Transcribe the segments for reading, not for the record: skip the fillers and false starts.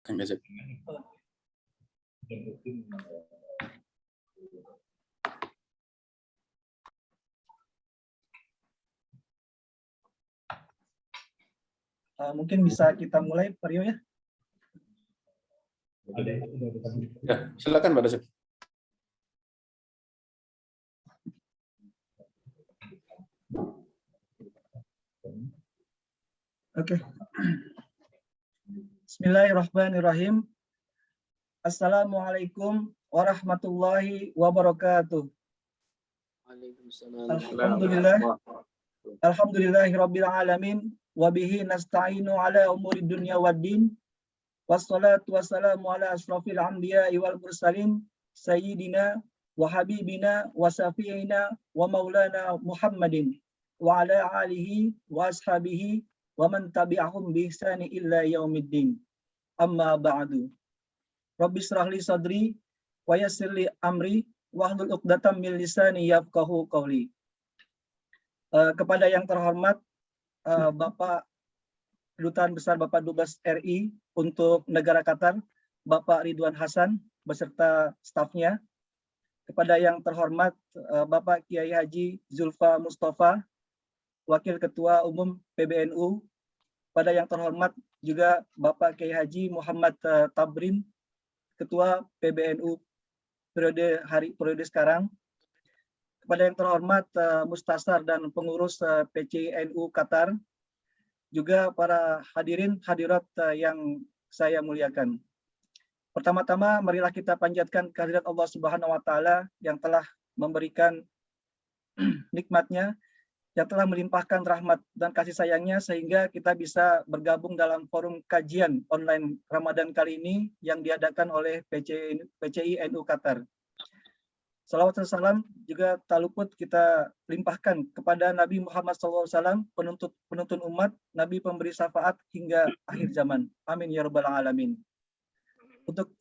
Kang Gazep. Mungkin bisa kita mulai, Pak Rio, ya? Ya, silakan Pak Dasep. Oke. Bismillahirrahmanirrahim. Assalamualaikum warahmatullahi wabarakatuh. Alhamdulillahirabbil alamin wa bihi nasta'inu ala umuri dunya waddin. Wassalatu wassalamu ala asrofil anbiya'i wal mursalin sayyidina wa habibina wa syafi'ina wa maulana Muhammadin wa ala alihi wa ashabihi wa man tabi'ahum bi ihsani illa yaumiddin. Amma ba'du. Rabbi shrah li sadri wa yassir li amri wahlul 'uqdatam min lisani yafqahu qawli. Kepada yang terhormat Bapak Kedutaan Besar Bapak Dubes RI untuk negara Qatar, Bapak Ridwan Hasan beserta stafnya. Kepada yang terhormat Bapak Kiai Haji Zulfa Mustafa, Wakil Ketua Umum PBNU. Pada yang terhormat juga Bapak Kiai Haji Muhammad Tabrin, Ketua PBNU periode sekarang. Kepada yang terhormat Mustasar dan pengurus PCNU Qatar, juga para hadirin hadirat yang saya muliakan. Pertama-tama marilah kita panjatkan kehadirat Allah Subhanahu wa taala yang telah memberikan nikmatnya, yang telah melimpahkan rahmat dan kasih sayangnya sehingga kita bisa bergabung dalam forum kajian online Ramadan kali ini yang diadakan oleh PCI NU Qatar. Salawat dan salam juga tak luput kita limpahkan kepada Nabi Muhammad SAW, penuntun umat, Nabi pemberi syafaat hingga akhir zaman. Amin ya rabbal alamin. Untuk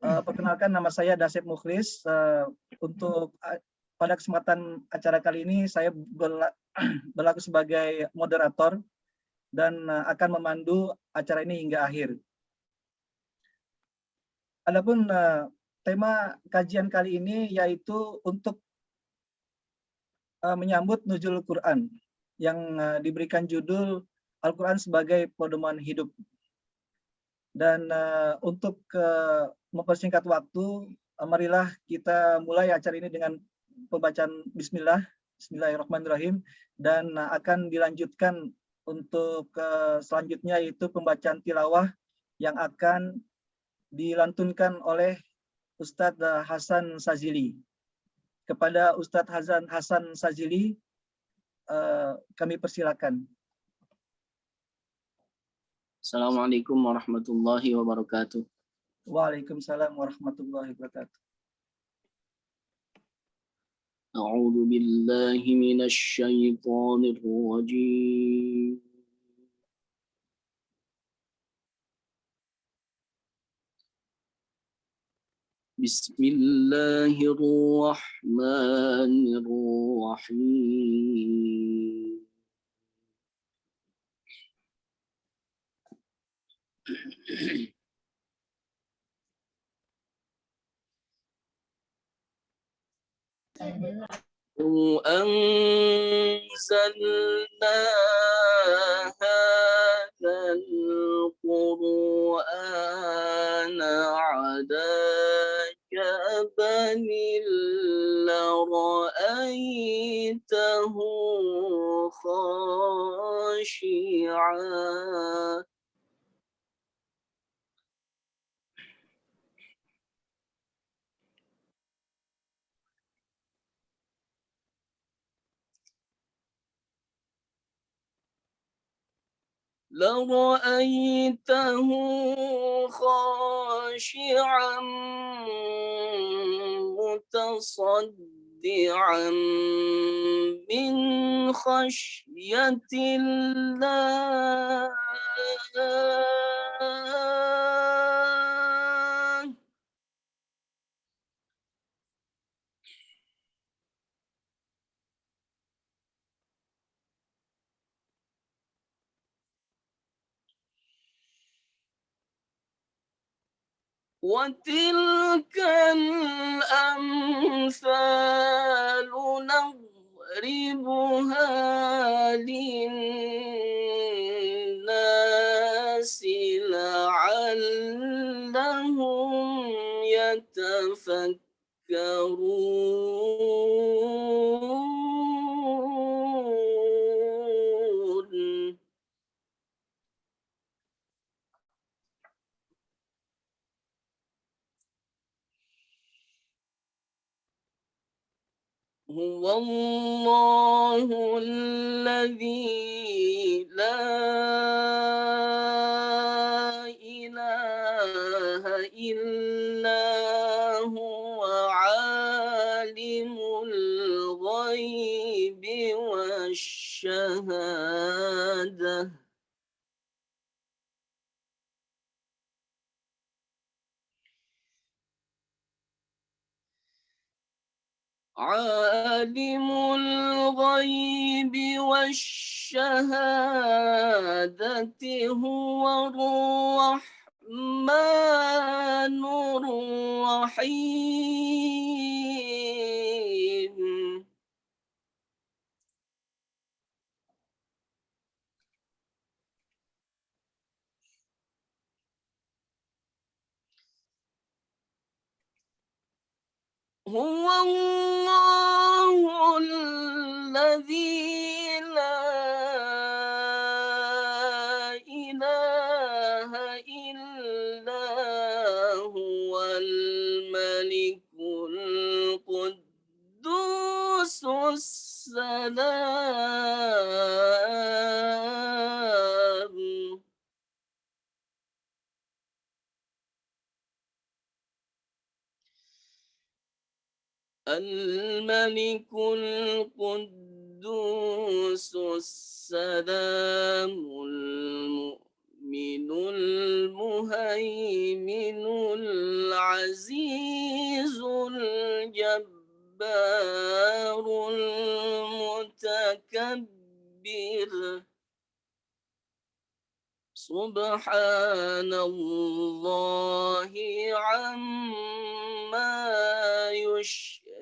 perkenalkan, nama saya Dasep Mukhlis. Untuk pada kesempatan acara kali ini saya berlaku sebagai moderator dan akan memandu acara ini hingga akhir. Adapun tema kajian kali ini yaitu untuk menyambut Nuzul Quran yang diberikan judul Al-Quran sebagai pedoman hidup. Dan untuk mempersingkat waktu, marilah kita mulai acara ini dengan pembacaan Bismillahirrahmanirrahim, dan akan dilanjutkan untuk selanjutnya yaitu pembacaan tilawah yang akan dilantunkan oleh Ustadz Hasan Sazili. Kepada Ustadz Hasan Sazili, kami persilakan. Assalamualaikum warahmatullahi wabarakatuh. Waalaikumsalam warahmatullahi wabarakatuh. A'udzu billahi minasy syaithanir rajim. Bismillahirrahmanirrahim. أنزلنا هذا القرآن على جبل لرأيته خاشعا لرأيته خاشعا متصدعا من خشية الله وتلك الأمثال نضربها للناس لعلهم يتفكرون. هو الله الذي لا إله إلا هو عالم الغيب والشهادة عالم الغيب والشهادة هو الرحمن الرحيم. هو الله الذي لا إله إلا هو الملك القدوس السلام. الملك القدوس السلام المؤمن المهيمن العزيز الجبار المتكبر. سبحان الله عما يشركون.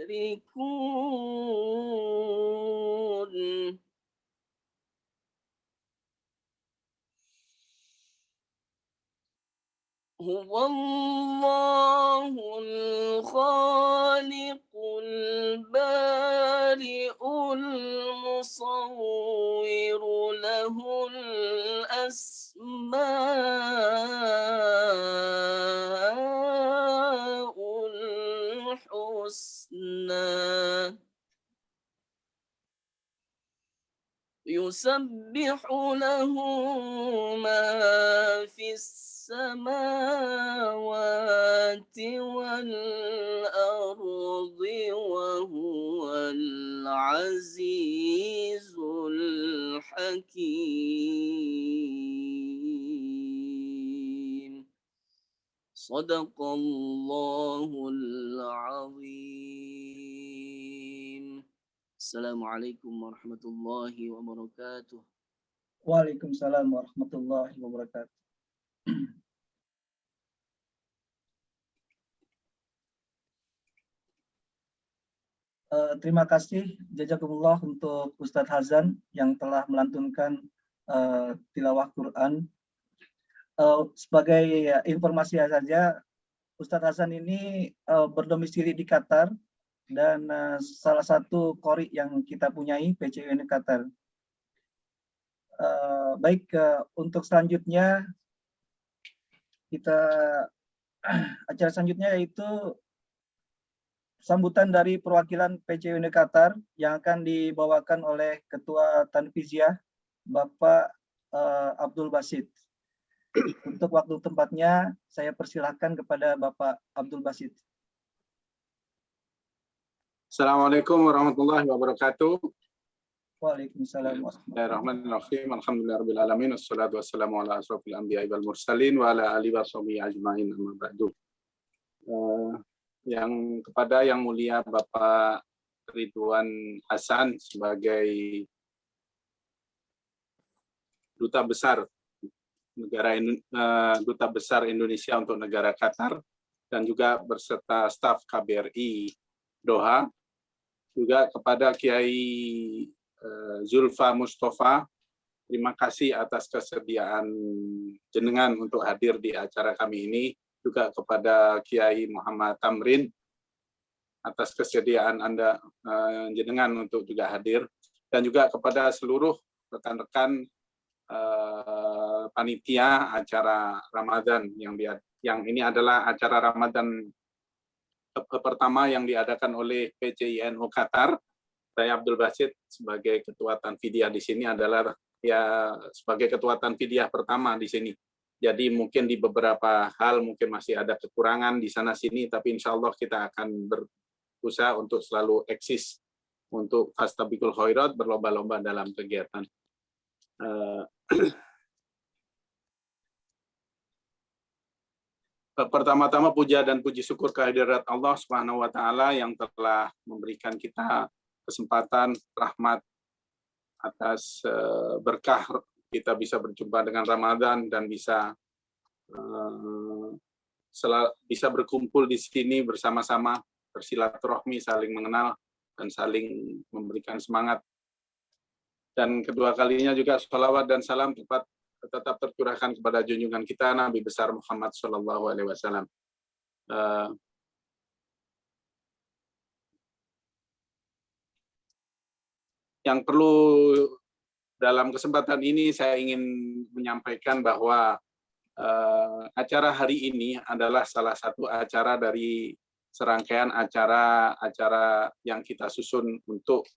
هو الله الخالق البارئ المصور له الأسماء الحسنى. يسبح له ما في السماوات والأرض وهو العزيز الحكيم. صدق الله العظيم. السلام عليكم ورحمة الله وبركاته. Waalaikumsalam warahmatullahi wabarakatuh. Terima kasih jazakumullah untuk Ustadz Hazan yang telah melantunkan tilawah Quran. Sebagai informasi saja, Ustadz Hazan ini berdomisili di Qatar dan salah satu qori yang kita punyai PCUN Qatar. Baik, untuk selanjutnya acara selanjutnya yaitu sambutan dari perwakilan PCUN Qatar yang akan dibawakan oleh Ketua Tanfiziah Bapak Abdul Basit. Untuk waktu tempatnya saya persilahkan kepada Bapak Abdul Basit. Assalamualaikum warahmatullahi wabarakatuh. Waalaikumsalam. Bismillahirrahmanirrahim. Alhamdulillahirabbil alamin wassalatu wassalamu ala asrofil anbiya'i wal mursalin wa ala alihi washabihi ajmain amma ba'du. Yang kepada Yang Mulia Bapak Ridwan Hasan sebagai Duta Besar Indonesia untuk negara Qatar, dan juga berserta staf KBRI Doha, juga kepada Kiai Zulfa Mustafa, terima kasih atas kesediaan jenengan untuk hadir di acara kami ini, juga kepada Kiai Muhammad Tamrin atas kesediaan Anda jenengan untuk juga hadir, dan juga kepada seluruh rekan-rekan panitia acara Ramadan yang ini adalah acara Ramadan pertama yang diadakan oleh PCINU Qatar. Saya Abdul Basit sebagai ketua Tanfidiyah di sini adalah ya sebagai ketua Tanfidiyah pertama di sini. Jadi mungkin di beberapa hal mungkin masih ada kekurangan di sana sini, tapi insya Allah kita akan berusaha untuk selalu eksis untuk fastabiqul khairat, berlomba-lomba dalam kegiatan. Pertama-tama puja dan puji syukur kehadirat Allah Subhanahu wa taala yang telah memberikan kita kesempatan rahmat atas berkah kita bisa berjumpa dengan Ramadan dan bisa berkumpul di sini bersama-sama, bersilaturahmi, saling mengenal dan saling memberikan semangat. Dan kedua kalinya juga sholawat dan salam tetap tercurahkan kepada junjungan kita Nabi besar Muhammad SAW. Yang perlu dalam kesempatan ini saya ingin menyampaikan bahwa acara hari ini adalah salah satu acara dari serangkaian acara-acara yang kita susun untuk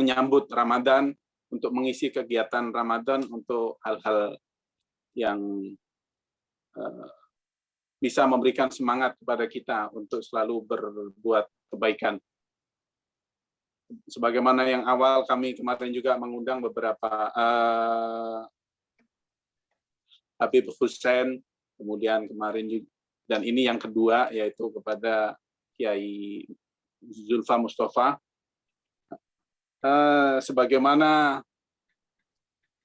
menyambut Ramadan, untuk mengisi kegiatan Ramadan, untuk hal-hal yang bisa memberikan semangat kepada kita untuk selalu berbuat kebaikan. Sebagaimana yang awal kami kemarin juga mengundang beberapa Habib Hussein, kemudian kemarin juga, dan ini yang kedua yaitu kepada Kiai Zulfa Mustafa. Sebagaimana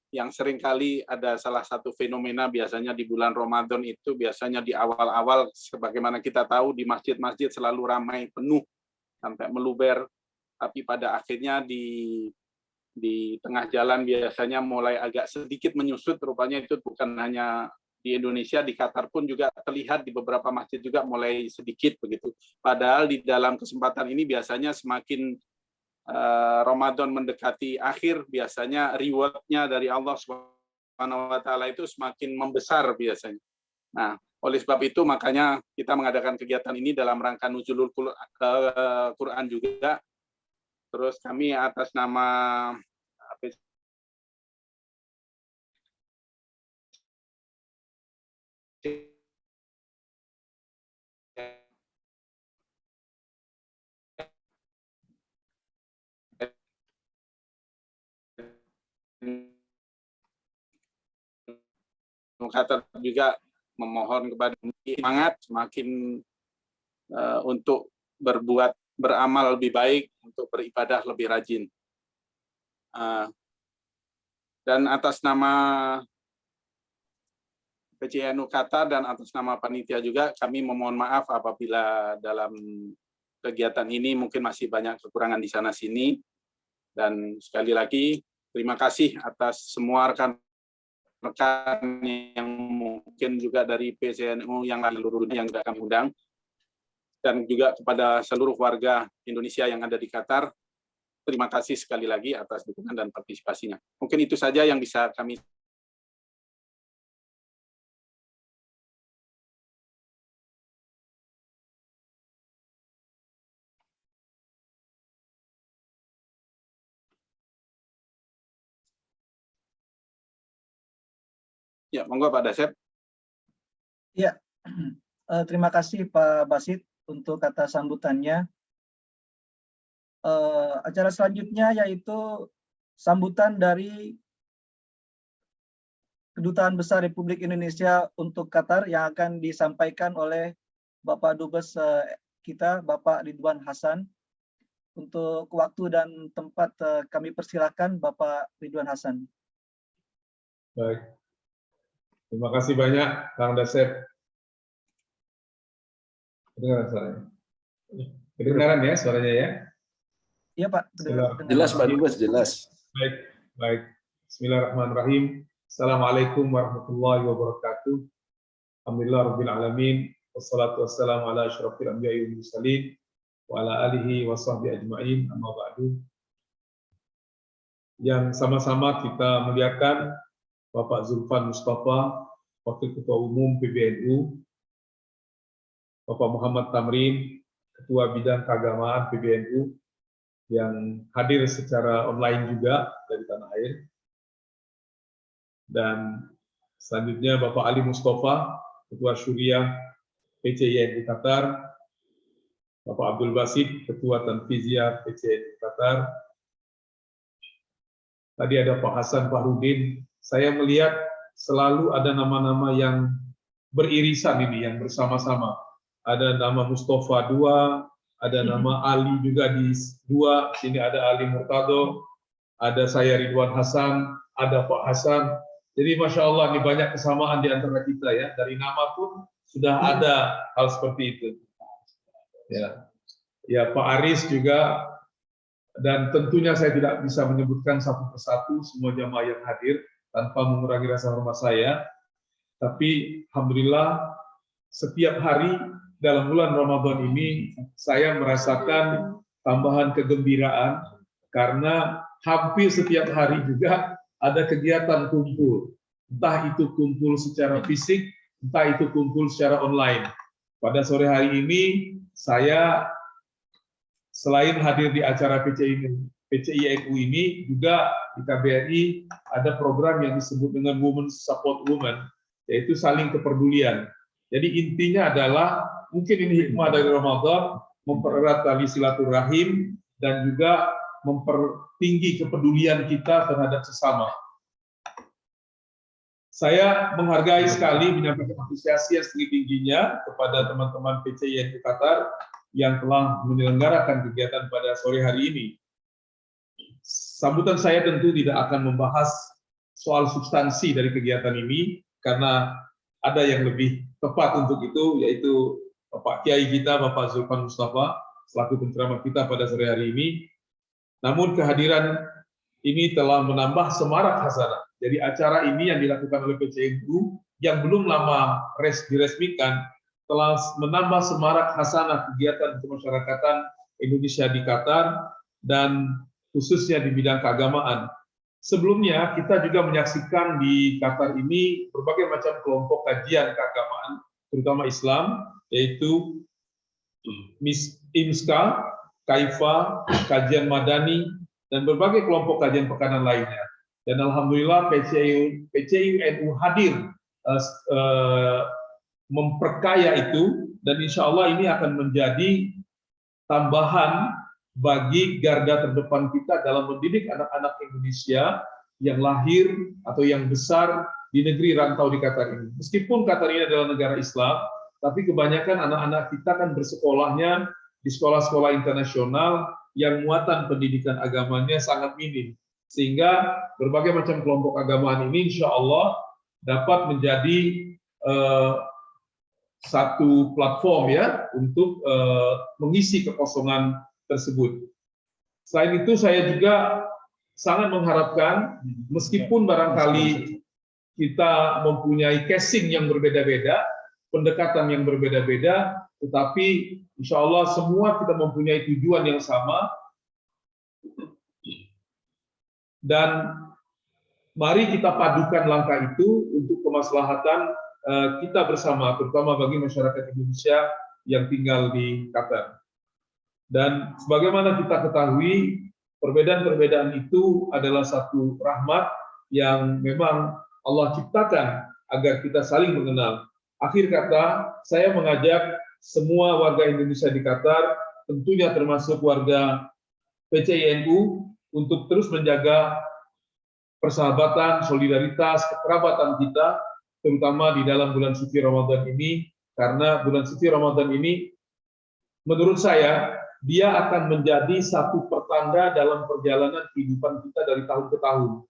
yang seringkali ada salah satu fenomena biasanya di bulan Ramadan itu biasanya di awal-awal sebagaimana kita tahu di masjid-masjid selalu ramai penuh sampai meluber, tapi pada akhirnya di tengah jalan biasanya mulai agak sedikit menyusut. Rupanya itu bukan hanya di Indonesia, di Qatar pun juga terlihat di beberapa masjid juga mulai sedikit begitu. Padahal di dalam kesempatan ini biasanya semakin Ramadan mendekati akhir, biasanya reward-nya dari Allah Subhanahu wa taala itu semakin membesar biasanya. Nah, oleh sebab itu makanya kita mengadakan kegiatan ini dalam rangka nuzulul Quran juga. Terus kami atas nama Qatar juga memohon kepada semangat semakin untuk beramal lebih baik, untuk beribadah lebih rajin. Dan atas nama PCINU Qatar dan atas nama panitia juga kami memohon maaf apabila dalam kegiatan ini mungkin masih banyak kekurangan di sana sini. Dan sekali lagi terima kasih atas semua rekan-rekan yang mungkin juga dari PCINU yang seluruh dunia yang kami undang, dan juga kepada seluruh warga Indonesia yang ada di Qatar. Terima kasih sekali lagi atas dukungan dan partisipasinya. Mungkin itu saja yang bisa kami. Ya, monggo Pak Dasep. Ya, terima kasih Pak Basit untuk kata sambutannya. Acara selanjutnya yaitu sambutan dari Kedutaan Besar Republik Indonesia untuk Qatar yang akan disampaikan oleh Bapak Dubes kita, Bapak Ridwan Hasan. Untuk waktu dan tempat kami persilakan Bapak Ridwan Hasan. Baik. Terima kasih banyak, Kang Dasep. Kedengaran suaranya? Kedengaran ya suaranya ya? Iya Pak. Jelas Pak Dubes, jelas. Baik, baik. Bismillahirrahmanirrahim. Assalamualaikum warahmatullahi wabarakatuh. Alhamdulillah rabbil alamin. Wassalatu wassalamu ala asyrafil anbiya'i wal mursalin wa ala alihi wa sahbihi ajma'in. Amma ba'du. Yang sama-sama kita muliakan Bapak Zulfan Mustafa, Wakil Ketua Umum PBNU, Bapak Muhammad Tamrin, Ketua Bidang Keagamaan PBNU, yang hadir secara online juga dari tanah air. Dan selanjutnya Bapak Ali Mustafa, Ketua Syuriah PCINU Qatar, Bapak Abdul Basit, Ketua Tanfiziyah PCINU Qatar. Tadi ada Pak Hasan Fahrudin. Saya melihat selalu ada nama-nama yang beririsan ini, yang bersama-sama. Ada nama Mustafa 2, ada nama Ali juga di 2, sini ada Ali Murtado, ada saya Ridwan Hasan, ada Pak Hasan. Jadi Masya Allah, ini banyak kesamaan di antara kita ya. Dari nama pun sudah ada hal seperti itu. Ya Pak Aris juga, dan tentunya saya tidak bisa menyebutkan satu persatu semua jamaah yang hadir tanpa mengurangi rasa hormat saya. Tapi Alhamdulillah setiap hari dalam bulan Ramadan ini saya merasakan tambahan kegembiraan karena hampir setiap hari juga ada kegiatan kumpul. Entah itu kumpul secara fisik, entah itu kumpul secara online. Pada sore hari ini saya selain hadir di acara PCINU ini, juga di KBRI ada program yang disebut dengan Women Support Women, yaitu saling kepedulian. Jadi intinya adalah, mungkin ini hikmah dari Ramadan, mempererat tali silaturahim dan juga mempertinggi kepedulian kita terhadap sesama. Saya menghargai sekali, menyampaikan apresiasi yang setinggi-tingginya kepada teman-teman PCINU Qatar yang telah menyelenggarakan kegiatan pada sore hari ini. Sambutan saya tentu tidak akan membahas soal substansi dari kegiatan ini, karena ada yang lebih tepat untuk itu, yaitu Bapak Kiai kita, Bapak Zulfan Mustafa, selaku penceramah kita pada sore hari ini. Namun kehadiran ini telah menambah semarak hasanah. Jadi acara ini yang dilakukan oleh PCINU yang belum lama diresmikan, telah menambah semarak hasanah kegiatan kemasyarakatan Indonesia di Qatar, dan khususnya di bidang keagamaan. Sebelumnya kita juga menyaksikan di Qatar ini berbagai macam kelompok kajian keagamaan, terutama Islam, yaitu IMSKA, Kaifa, Kajian Madani, dan berbagai kelompok kajian pekanan lainnya. Dan Alhamdulillah PCINU hadir memperkaya itu, dan insya Allah ini akan menjadi tambahan bagi garda terdepan kita dalam mendidik anak-anak Indonesia yang lahir atau yang besar di negeri rantau di Qatar ini. Meskipun Qatar ini adalah negara Islam, tapi kebanyakan anak-anak kita kan bersekolahnya di sekolah-sekolah internasional yang muatan pendidikan agamanya sangat minim. Sehingga berbagai macam kelompok agamaan ini insya Allah dapat menjadi satu platform ya untuk mengisi kekosongan tersebut. Selain itu saya juga sangat mengharapkan, meskipun barangkali kita mempunyai casing yang berbeda-beda, pendekatan yang berbeda-beda, tetapi insya Allah semua kita mempunyai tujuan yang sama, dan mari kita padukan langkah itu untuk kemaslahatan kita bersama, terutama bagi masyarakat Indonesia yang tinggal di Qatar. Dan sebagaimana kita ketahui, perbedaan-perbedaan itu adalah satu rahmat yang memang Allah ciptakan agar kita saling mengenal. Akhir kata, saya mengajak semua warga Indonesia di Qatar, tentunya termasuk warga PCINU, untuk terus menjaga persahabatan, solidaritas, kekerabatan kita, terutama di dalam bulan suci Ramadan ini, karena bulan suci Ramadan ini, menurut saya, dia akan menjadi satu pertanda dalam perjalanan kehidupan kita dari tahun ke tahun.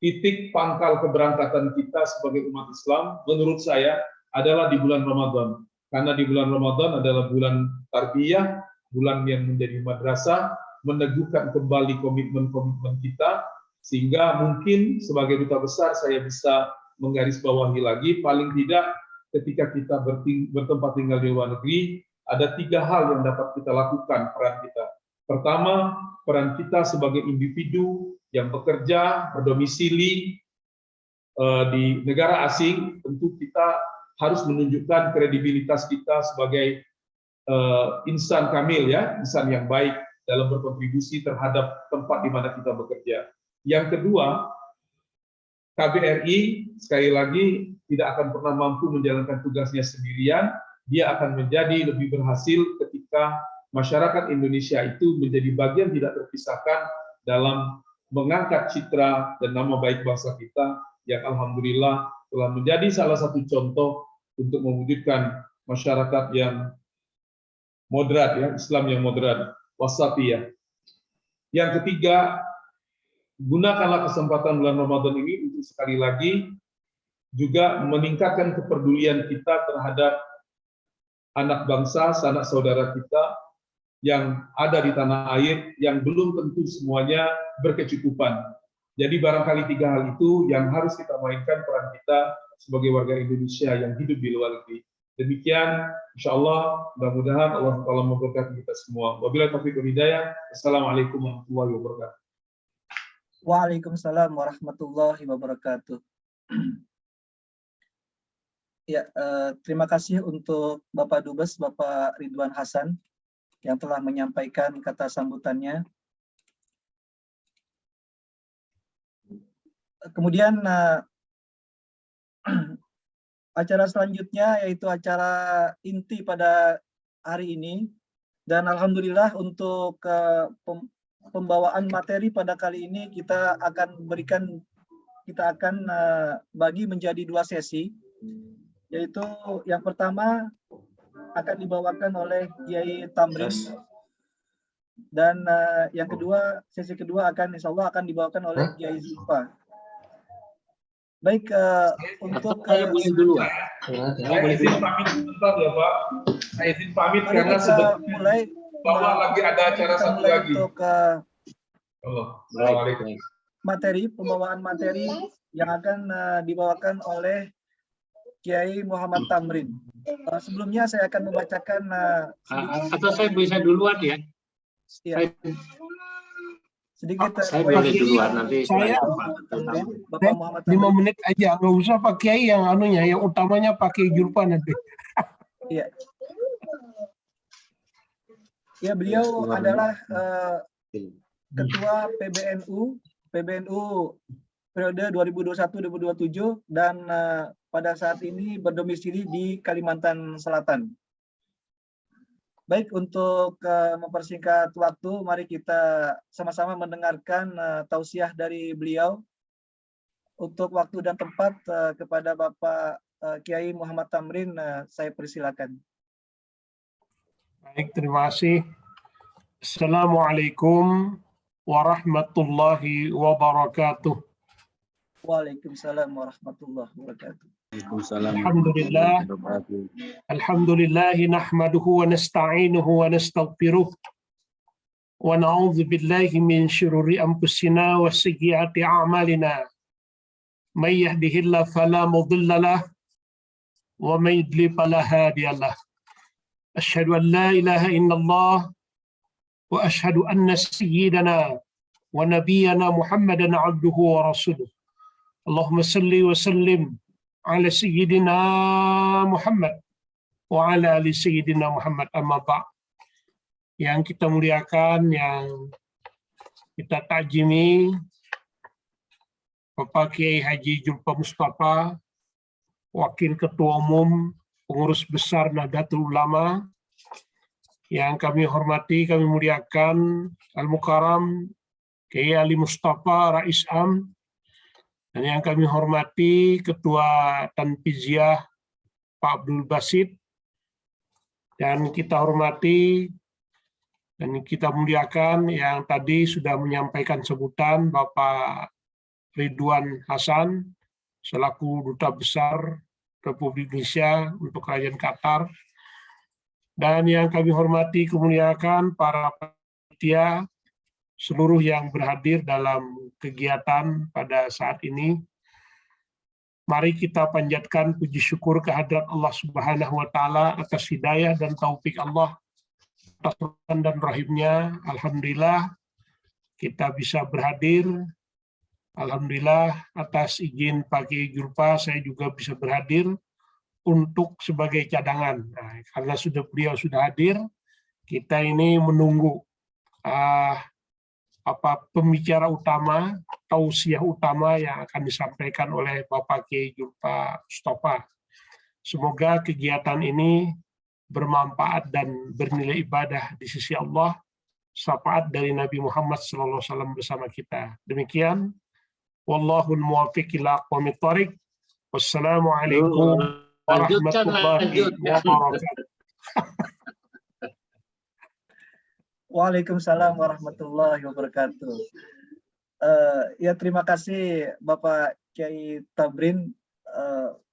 Titik pangkal keberangkatan kita sebagai umat Islam, menurut saya, adalah di bulan Ramadan. Karena di bulan Ramadan adalah bulan tarbiyah, bulan yang menjadi madrasah, meneguhkan kembali komitmen-komitmen kita, sehingga mungkin sebagai duta besar saya bisa menggarisbawahi lagi, paling tidak ketika kita bertempat tinggal di luar negeri, ada 3 hal yang dapat kita lakukan peran kita. Pertama, peran kita sebagai individu yang bekerja, berdomisili di negara asing, tentu kita harus menunjukkan kredibilitas kita sebagai insan kamil, ya, insan yang baik dalam berkontribusi terhadap tempat di mana kita bekerja. Yang kedua, KBRI sekali lagi tidak akan pernah mampu menjalankan tugasnya sendirian. Dia akan menjadi lebih berhasil ketika masyarakat Indonesia itu menjadi bagian tidak terpisahkan dalam mengangkat citra dan nama baik bangsa kita yang alhamdulillah telah menjadi salah satu contoh untuk mewujudkan masyarakat yang moderat, ya, Islam yang moderat, wasatiyah. Yang ketiga, gunakanlah kesempatan bulan Ramadan ini untuk sekali lagi juga meningkatkan kepedulian kita terhadap anak bangsa, sanak saudara kita yang ada di tanah air yang belum tentu semuanya berkecukupan. Jadi barangkali 3 hal itu yang harus kita mainkan peran kita sebagai warga Indonesia yang hidup di luar negeri. Demikian, insya Allah, mudah-mudahan Allah Ta'ala memberkati kita semua. Wabillahi taufiq wal hidayah. Assalamualaikum warahmatullahi wabarakatuh. Waalaikumsalam warahmatullahi wabarakatuh. Ya, terima kasih untuk Bapak Dubes, Bapak Ridwan Hasan, yang telah menyampaikan kata sambutannya. Kemudian acara selanjutnya yaitu acara inti pada hari ini, dan alhamdulillah untuk pembawaan materi pada kali ini kita akan bagi menjadi 2 sesi, yaitu yang pertama akan dibawakan oleh Kiai Tamrin, dan yang kedua, sesi kedua insya Allah akan dibawakan oleh Kiai Zulfa. Baik, untuk saya boleh duluan. Saya izin pamit sebentar ya Pak. Saya izin pamit karena mulai bahwa lagi ada acara satu lagi. Untuk materi, pembawaan materi yang akan dibawakan oleh Kiai Muhammad Tamrin. Sebelumnya saya akan membacakan atau saya bisa duluan ya? Sedikit. Saya boleh duluan nanti. Saya Bapak Muhammad 5 menit aja, nggak usah Pak Kiai yang anunya, yang utamanya pakai Julpa nanti. Iya. Ya, beliau adalah Ketua PBNU periode 2021-2027 dan pada saat ini berdomisili di Kalimantan Selatan. Baik, untuk mempersingkat waktu, mari kita sama-sama mendengarkan tausiah dari beliau. Untuk waktu dan tempat kepada Bapak Kiai Muhammad Tamrin, saya persilakan. Baik, terima kasih. Assalamualaikum warahmatullahi wabarakatuh. Waalaikumsalam warahmatullahi wabarakatuh. Alhamdulillah. Alhamdulillah nahmaduhu wa nasta'inuhu wa nastaghfiruh wa na'udzu billahi min syururi anfusina wa sayyiati a'malina. May yahdihillahu fala mudilla lahu wa may yudlil fala hadiya lahu. Asyhadu an la ilaha illallah wa asyhadu anna sayyidana wa nabiyyana Muhammadan 'abduhu wa rasuluh. Allahumma salli wa sallim ala sayyidina Muhammad wa ala ali sayyidina Muhammad, amma ba'. Yang kita muliakan, yang kita takjimi, Bapak Kiai Haji Julpa Mustafa, Wakil Ketua Umum Pengurus Besar Nahdlatul Ulama, yang kami hormati, kami muliakan Al-Mukarram Kiai Ali Mustafa Rais Am, dan yang kami hormati Ketua Tanfiziah Pak Abdul Basit, dan kita hormati dan kita muliakan yang tadi sudah menyampaikan sebutan Bapak Ridwan Hasan selaku Duta Besar Republik Indonesia untuk Kerajaan Qatar, Dan yang kami hormati, kemuliakan para panitia, seluruh yang berhadir dalam kegiatan pada saat ini. Mari kita panjatkan puji syukur kehadirat Allah Subhanahu wa Ta'ala atas hidayah dan taufik Allah, atas rahmat dan rahimnya. Alhamdulillah kita bisa berhadir. Alhamdulillah atas izin Pak Kiai Julfa saya juga bisa berhadir untuk sebagai cadangan. Nah, karena beliau sudah hadir, kita ini menunggu pembicara utama, tausiah utama yang akan disampaikan oleh Bapak Kiai Julfa Mustafa. Semoga kegiatan ini bermanfaat dan bernilai ibadah di sisi Allah, syafaat dari Nabi Muhammad SAW bersama kita. Demikian, wallahul muwaffiq ila aqwamit thoriq. Wassalamualaikum warahmatullahi wabarakatuh. Waalaikumsalam warahmatullahi wabarakatuh. Ya, terima kasih Bapak Kiai Tabrin.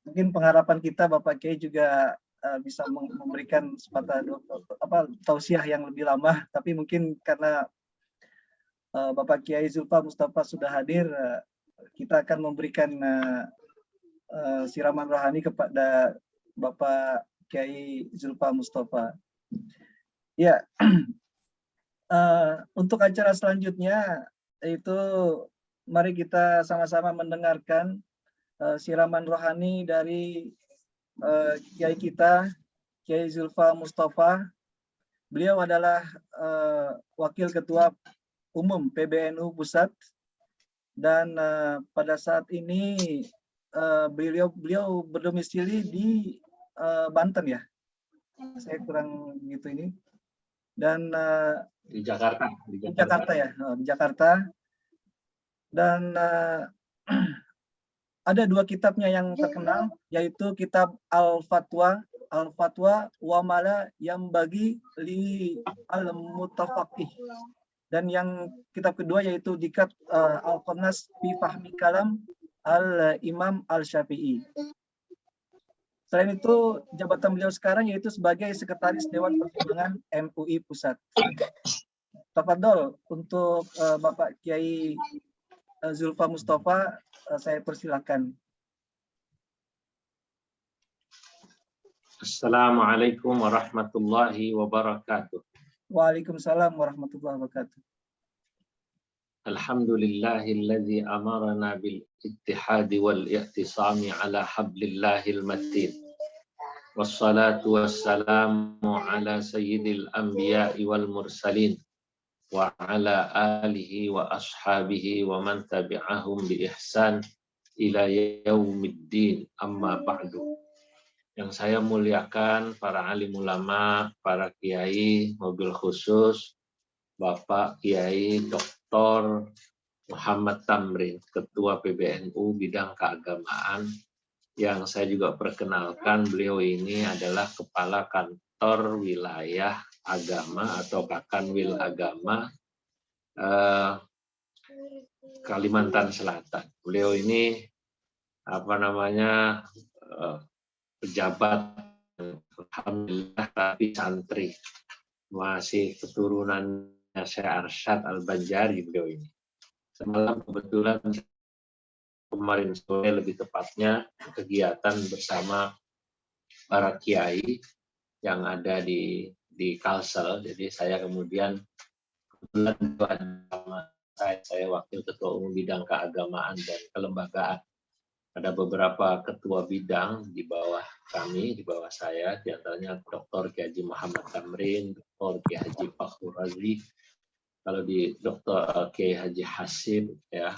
Mungkin pengharapan kita Bapak Kiai juga bisa memberikan tausiah yang lebih lama, tapi mungkin karena Bapak Kiai Julfa Mustafa sudah hadir, kita akan memberikan siraman rohani kepada Bapak Kiai Julfa Mustafa. Ya. Untuk acara selanjutnya, yaitu mari kita sama-sama mendengarkan siraman rohani dari Kiai kita, Kiai Julfa Mustafa. Beliau adalah Wakil Ketua Umum PBNU Pusat, dan pada saat ini beliau berdomisili di Banten ya. Saya kurang gitu ini. Dan Di Jakarta. di Jakarta ya, di Jakarta. Dan ada dua kitabnya yang terkenal, yaitu kitab Al-Fatwa wa Mala yang bagi li al-mutafaqih. Dan yang kitab kedua yaitu Dikat Al-Qannas fi Fahmi Kalam Al-Imam Al-Syafi'i. Selain itu, jabatan beliau sekarang yaitu sebagai Sekretaris Dewan Pertimbangan MUI Pusat. Tafadhol untuk Bapak Kiai Julfa Mustafa, saya persilakan. Assalamualaikum warahmatullahi wabarakatuh. Waalaikumsalam warahmatullahi wabarakatuh. Alhamdulillahilladzi amarana bil ittihadi wal i'tisami ala hablillahil matin. Wassalatu wassalamu ala sayyidil anbiya'i wal mursalin wa ala alihi wa ashabihi wa man tabi'ahum bi ihsan ila yaumiddin, amma ba'du. Yang saya muliakan para alim ulama, para kiai, mobil khusus Bapak Kiai Dr. Muhammad Tamrin, Ketua PBNU bidang keagamaan, yang saya juga perkenalkan, beliau ini adalah Kepala Kantor Wilayah Agama atau Kakanwil Agama Kalimantan Selatan. Beliau ini pejabat, alhamdulillah, tapi santri, masih keturunannya Syekh Arsyad Al-Banjari beliau ini. Semalam kebetulan kemarin sore lebih tepatnya kegiatan bersama para kiai yang ada di Kalsel. Jadi saya kemudian saya wakil ketua umum bidang keagamaan dan kelembagaan. Ada beberapa ketua bidang di bawah kami, di bawah saya, di antaranya Dr. Kiai Haji Muhammad Tamrin, Dr. Kiai Haji Fakhrul Razi. Kalau di Dr. Kiai Haji Hasib, ya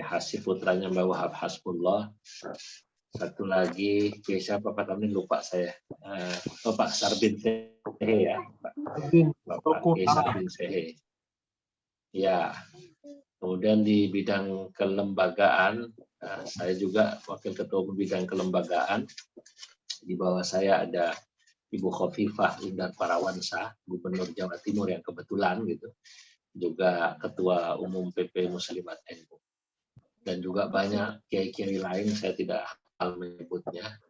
Hasib putranya Mbak Wahab Hasbullah. Satu lagi Kiai siapa Pak Tamrin, lupa saya. Pak Sarbin Sehe ya, Bapak Kiai Sarbin Sehe. Ya. Kemudian di bidang kelembagaan, saya juga wakil ketua bidang kelembagaan. Di bawah saya ada Ibu Khofifah Indar Parawansa, Gubernur Jawa Timur yang kebetulan gitu, juga Ketua Umum PP Muslimat NU. Dan juga banyak kiai-kiai lain, saya tidak hafal menyebutnya.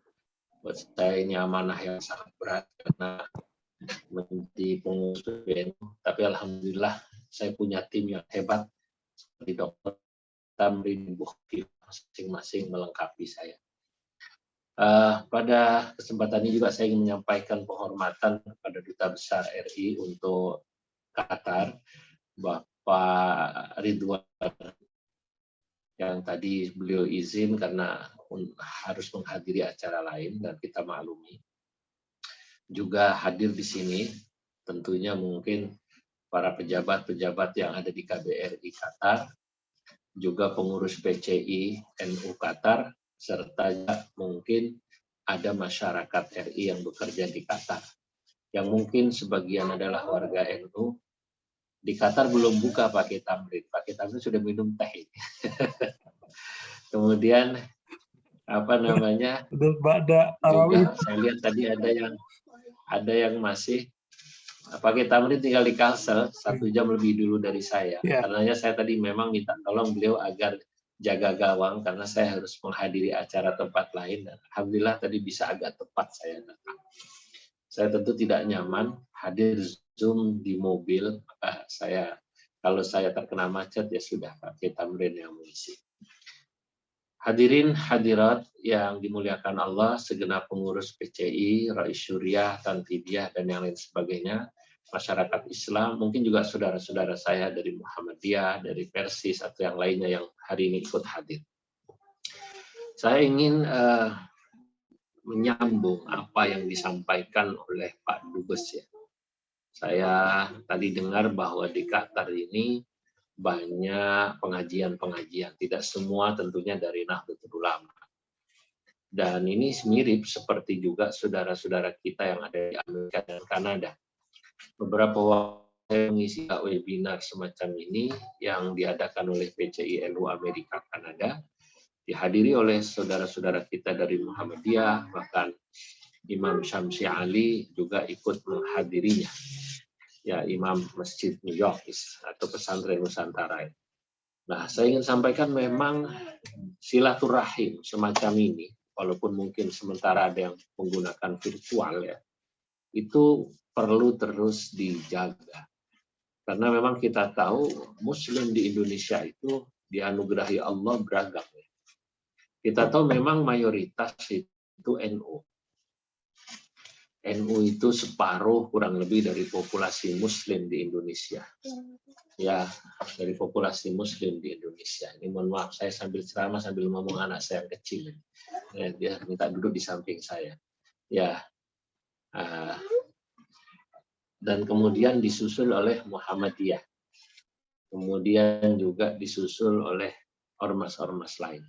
Buat saya ini amanah yang sangat berat karena menjadi pengurus PBNU, tapi alhamdulillah saya punya tim yang hebat seperti Dr. Tamrin Bukhari, masing-masing melengkapi saya. Pada kesempatan ini juga saya ingin menyampaikan penghormatan kepada Duta Besar RI untuk Qatar, Bapak Ridwan, yang tadi beliau izin karena harus menghadiri acara lain dan kita maklumi. Juga hadir di sini tentunya mungkin para pejabat-pejabat yang ada di KBRI Qatar, juga pengurus PCI NU Qatar, serta mungkin ada masyarakat RI yang bekerja di Qatar, yang mungkin sebagian adalah warga NU. Di Qatar belum buka pakai tamrin sudah minum teh. Kemudian apa namanya? Ba'da Juga saya lihat tadi ada yang masih pakai tamrin tinggal di Kalsel 1 jam lebih dulu dari saya. Karenanya saya tadi memang minta tolong beliau agar jaga gawang karena saya harus menghadiri acara tempat lain. Dan alhamdulillah tadi bisa agak tepat saya datang. Saya tentu tidak nyaman hadir Zoom di mobil. Kalau saya terkena macet ya sudah pakai tamrin yang mengisi. Hadirin hadirat yang dimuliakan Allah, segenap pengurus PCI, Rais Syuriah, Tanfidiyah, dan yang lain sebagainya, masyarakat Islam, mungkin juga saudara-saudara saya dari Muhammadiyah, dari Persis, atau yang lainnya yang hari ini ikut hadir. Saya ingin menyambung apa yang disampaikan oleh Pak Dubes ya. Saya tadi dengar bahwa di Qatar ini banyak pengajian-pengajian, tidak semua tentunya dari Nahdlatul Ulama. Dan ini mirip seperti juga saudara-saudara kita yang ada di Amerika dan Kanada. Beberapa waktu saya mengisi webinar semacam ini yang diadakan oleh PCI NU Amerika Kanada, dihadiri oleh saudara-saudara kita dari Muhammadiyah, bahkan Imam Syamsi Ali juga ikut menghadirinya. Ya, Imam Masjid New York atau Pesantren Nusantara. Nah, saya ingin sampaikan memang silaturahim semacam ini, walaupun mungkin sementara ada yang menggunakan virtual ya, itu perlu terus dijaga. Karena memang kita tahu Muslim di Indonesia itu dianugerahi Allah beragam. Kita tahu memang mayoritas itu NU. NU itu separuh kurang lebih dari populasi Muslim di Indonesia. Ya, dari populasi Muslim di Indonesia. Ini mohon maaf, saya sambil ceramah sambil ngomong anak saya yang kecil. Ya, dia minta duduk di samping saya. Ya, dan kemudian disusul oleh Muhammadiyah. Kemudian juga disusul oleh ormas-ormas lain.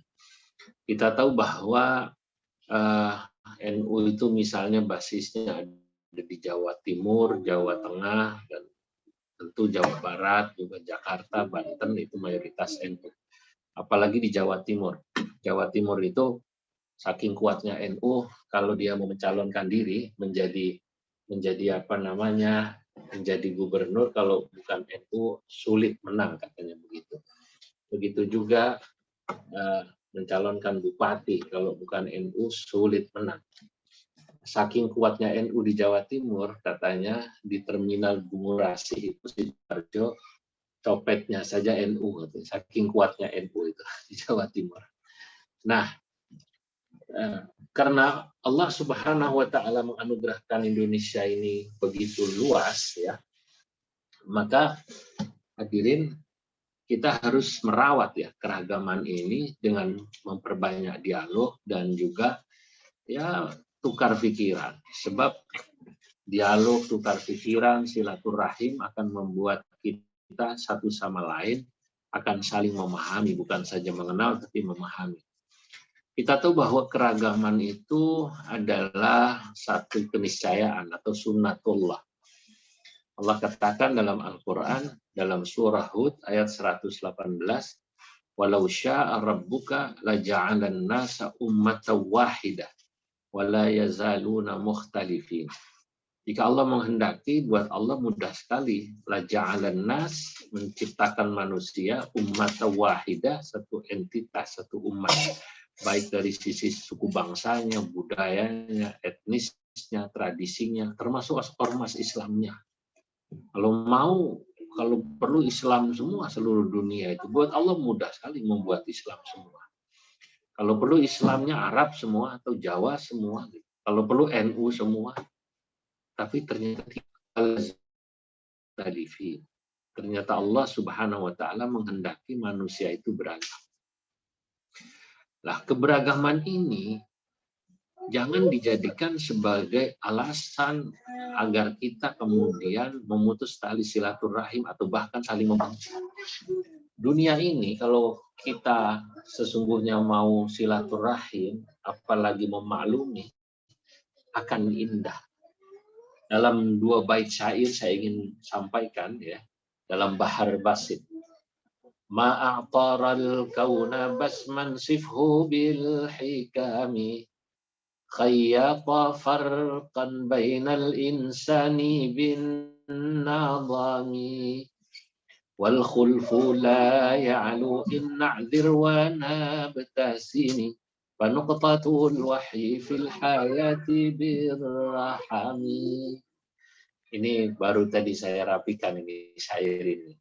Kita tahu bahwa NU itu misalnya basisnya ada di Jawa Timur, Jawa Tengah, dan tentu Jawa Barat, juga Jakarta, Banten itu mayoritas NU. Apalagi di Jawa Timur. Jawa Timur itu saking kuatnya NU, kalau dia mau mencalonkan diri menjadi menjadi gubernur, kalau bukan NU sulit menang katanya begitu. Begitu juga mencalonkan bupati, kalau bukan NU sulit menang. Saking kuatnya NU di Jawa Timur, katanya di terminal Bungurasi itu Sidoarjo, copetnya saja NU, saking kuatnya NU itu di Jawa Timur. Nah, karena Allah Subhanahu wa Ta'ala menganugerahkan Indonesia ini begitu luas, ya, maka hadirin, kita harus merawat ya keragaman ini dengan memperbanyak dialog dan juga ya tukar pikiran. Sebab dialog, tukar pikiran, silaturahim akan membuat kita satu sama lain akan saling memahami, bukan saja mengenal tapi memahami. Kita tahu bahwa keragaman itu adalah satu keniscayaan atau sunnatullah. Allah katakan dalam Al-Quran, dalam surah Hud ayat 118, walau sya'a rabbuka laja'alan nasa ummatan wahidah wa la yazaluna mukhtalifin. Jika Allah menghendaki, buat Allah mudah sekali, laja'alan nas, menciptakan manusia ummatan wahidah, satu entitas, satu umat, baik dari sisi suku bangsanya, budayanya, etnis, etnisnya, tradisinya, termasuk ormas Islamnya. Kalau perlu Islam semua seluruh dunia itu, buat Allah mudah sekali membuat Islam semua. Kalau perlu Islamnya Arab semua atau Jawa semua, kalau perlu NU semua. Tapi ternyata Allah Subhanahu wa taala menghendaki manusia itu beragam. Lah, keberagaman ini jangan dijadikan sebagai alasan agar kita kemudian memutus tali silaturahim atau bahkan saling membenci. Dunia ini kalau kita sesungguhnya mau silaturahim, apalagi memaklumi, akan indah. Dalam 2 bait syair saya ingin sampaikan ya, dalam Bahar Basit. Ma'ataral kauna basman sifhu bil hikami khayyata farqan bainal insani bin nadami wal khulfu la ya'lu in na'dzir wa nabtasimi fanuqtatul wahyi fil hayati birrahami. Ini baru tadi saya rapikan ini syair ini.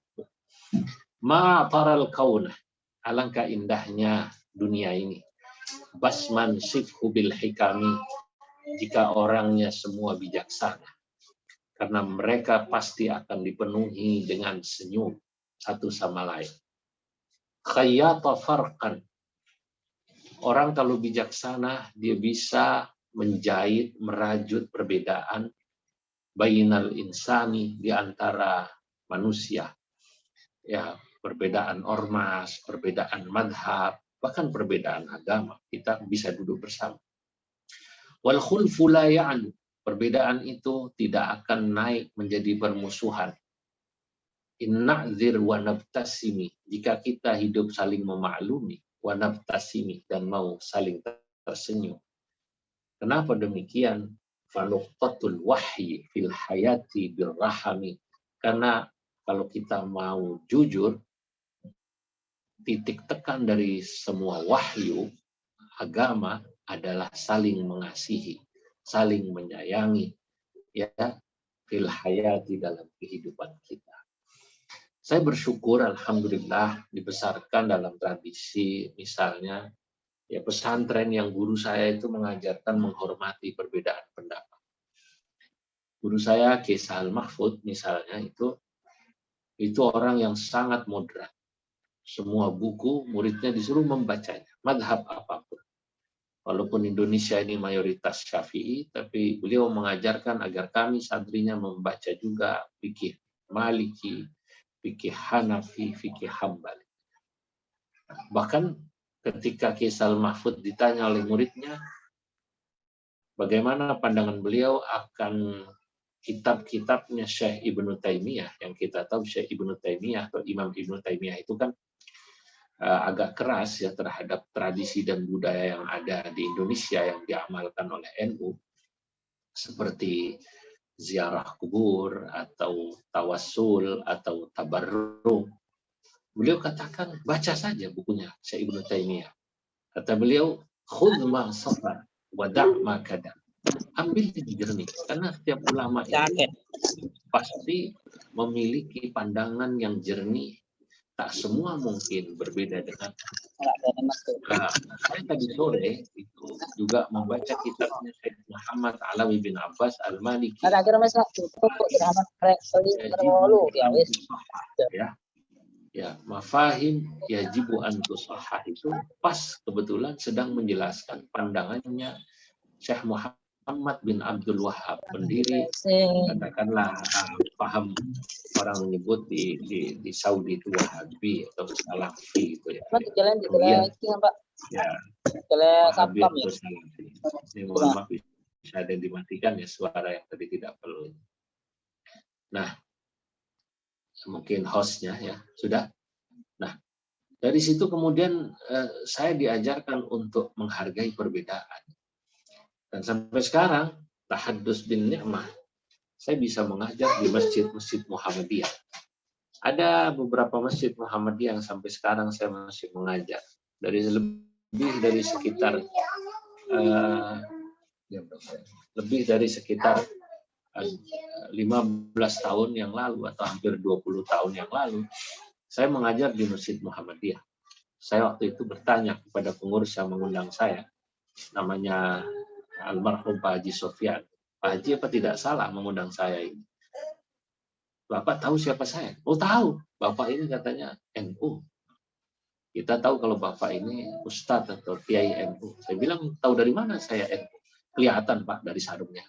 Ma'taral kauna, alangkah indahnya dunia ini. Basman sifhu bil hikami, jika orangnya semua bijaksana. Karena mereka pasti akan dipenuhi dengan senyum satu sama lain. Khayyata farqan, orang kalau bijaksana dia bisa menjahit, merajut perbedaan bainal insani, di antara manusia. Ya, perbedaan ormas, perbedaan madhab, bahkan perbedaan agama, kita bisa duduk bersama. Wal khulfu la ya'nu, perbedaan itu tidak akan naik menjadi permusuhan. In na'dzir wa nabtasimi, jika kita hidup saling memaklumi, wa nabtasimi, dan mau saling tersenyum. Kenapa demikian? Fanuqtatul wahyi fil hayati birrahami, karena kalau kita mau jujur, titik tekan dari semua wahyu agama adalah saling mengasihi, saling menyayangi, ya, fil hayati, dalam kehidupan kita. Saya bersyukur, alhamdulillah, dibesarkan dalam tradisi, misalnya, ya, pesantren yang guru saya itu mengajarkan menghormati perbedaan pendapat. Guru saya, Kiai Sahal Mahfud, misalnya, itu orang yang sangat moderat. Semua buku muridnya disuruh membacanya, madhab apapun. Walaupun Indonesia ini mayoritas Syafi'i, tapi beliau mengajarkan agar kami santrinya membaca juga fikih Maliki, fikih Hanafi, fikih Hambali. Bahkan ketika Kiai Sahal Mahfud ditanya oleh muridnya, bagaimana pandangan beliau akan kitab-kitabnya Syekh Ibnu Taimiyah, yang kita tahu Syekh Ibnu Taimiyah atau Imam Ibnu Taimiyah itu kan agak keras ya terhadap tradisi dan budaya yang ada di Indonesia yang diamalkan oleh NU, seperti ziarah kubur atau tawassul atau tabarruk. Beliau katakan, baca saja bukunya Syekh Ibnu Taimiyah. Kata beliau, khudh ma safar wa da' ma kada. Ambil yang jernih, karena setiap ulama itu pasti memiliki pandangan yang jernih. Tak semua mungkin berbeda dengan saya tadi sore itu juga membaca kitabnya Syekh Muhammad Alawi bin Abbas Al-Maliki. Ya, mafahim yajibu an tusahhah itu pas kebetulan sedang menjelaskan pandangannya Syekh Muhammad bin Abdul Wahab, pendiri katakanlah paham orang menyebut di Saudi itu Wahabi atau Salafi itu ya. Kemudian, ya, Wahabi atau Salafi. Ini mohon maaf bisa ada dimatikan ya suara yang tadi tidak perlu. Nah, mungkin hostnya ya sudah. Nah, dari situ kemudian saya diajarkan untuk menghargai perbedaan. Dan sampai sekarang tahaddus bin ni'mah saya bisa mengajar di masjid-masjid Muhammadiyah. Ada beberapa masjid Muhammadiyah yang sampai sekarang saya masih mengajar. Dari lebih dari sekitar ya, lebih dari sekitar 15 tahun yang lalu atau hampir 20 tahun yang lalu, saya mengajar di Masjid Muhammadiyah. Saya waktu itu bertanya kepada pengurus yang mengundang saya, namanya almarhum Pak Haji Sofyan. Pak Haji apa tidak salah mengundang saya ini? Bapak tahu siapa saya? Oh tahu, Bapak ini katanya NU. Kita tahu kalau Bapak ini Ustadz atau Kiai NU. Saya bilang, tahu dari mana saya NU? Kelihatan Pak dari sarungnya.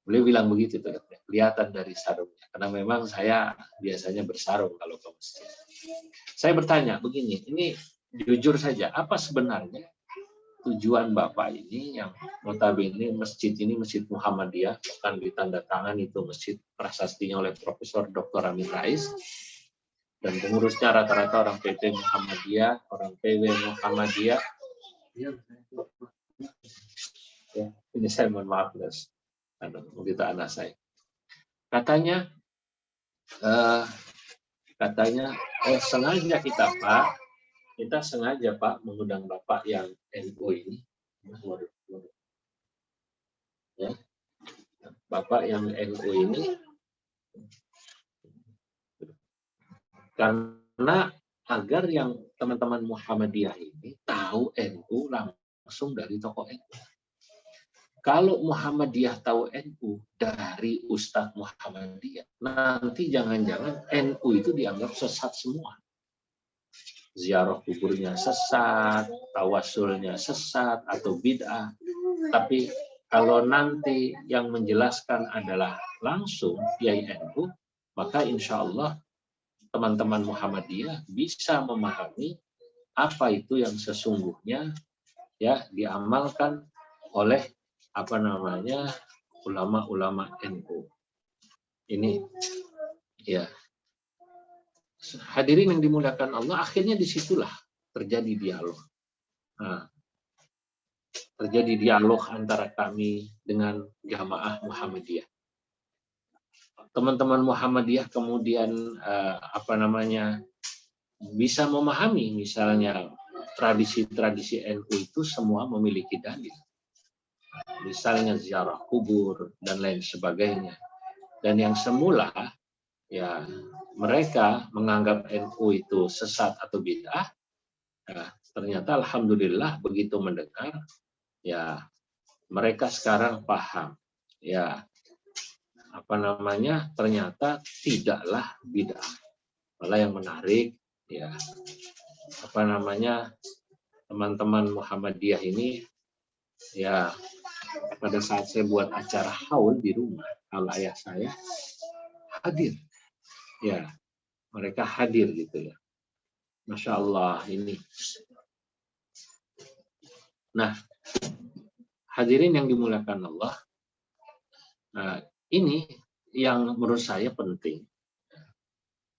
Beliau bilang begitu, kelihatan dari sarungnya. Karena memang saya biasanya bersarung kalau ke masjid. Saya bertanya begini, ini jujur saja, apa sebenarnya tujuan Bapak ini yang notabene masjid ini Masjid Muhammadiyah, bahkan ditandatangan itu masjid prasastinya oleh Profesor Dr. Amin Rais, dan pengurusnya rata-rata orang PT Muhammadiyah, orang PW Muhammadiyah. Ya, ini saya mohon maaf guys. Begitu anak saya katanya sengaja kita sengaja Pak mengundang Bapak yang NU ini ya, Bapak yang NU ini karena agar yang teman-teman Muhammadiyah ini tahu NU langsung dari tokoh NU. Kalau Muhammadiyah tahu NU dari Ustadz Muhammadiyah, nanti jangan-jangan NU itu dianggap sesat semua. Ziarah kuburnya sesat, tawasulnya sesat, atau bid'ah. Tapi kalau nanti yang menjelaskan adalah langsung Kiai NU, maka insya Allah teman-teman Muhammadiyah bisa memahami apa itu yang sesungguhnya ya diamalkan oleh ulama-ulama NU. Ini ya. Hadirin yang dimuliakan Allah, akhirnya disitulah terjadi dialog. Nah, terjadi dialog antara kami dengan jamaah Muhammadiyah. Teman-teman Muhammadiyah kemudian bisa memahami misalnya tradisi-tradisi NU itu semua memiliki dalil. Misalnya ziarah kubur dan lain sebagainya. Dan yang semula ya mereka menganggap NU itu sesat atau bid'ah, ya, ternyata alhamdulillah begitu mendengar ya mereka sekarang paham ya ternyata tidaklah bid'ah. Malah yang menarik ya teman-teman Muhammadiyah ini ya pada saat saya buat acara haul di rumah, kalau ayah saya hadir, ya mereka hadir gitu ya, Masya Allah ini. Nah, hadirin yang dimuliakan Allah, nah, ini yang menurut saya penting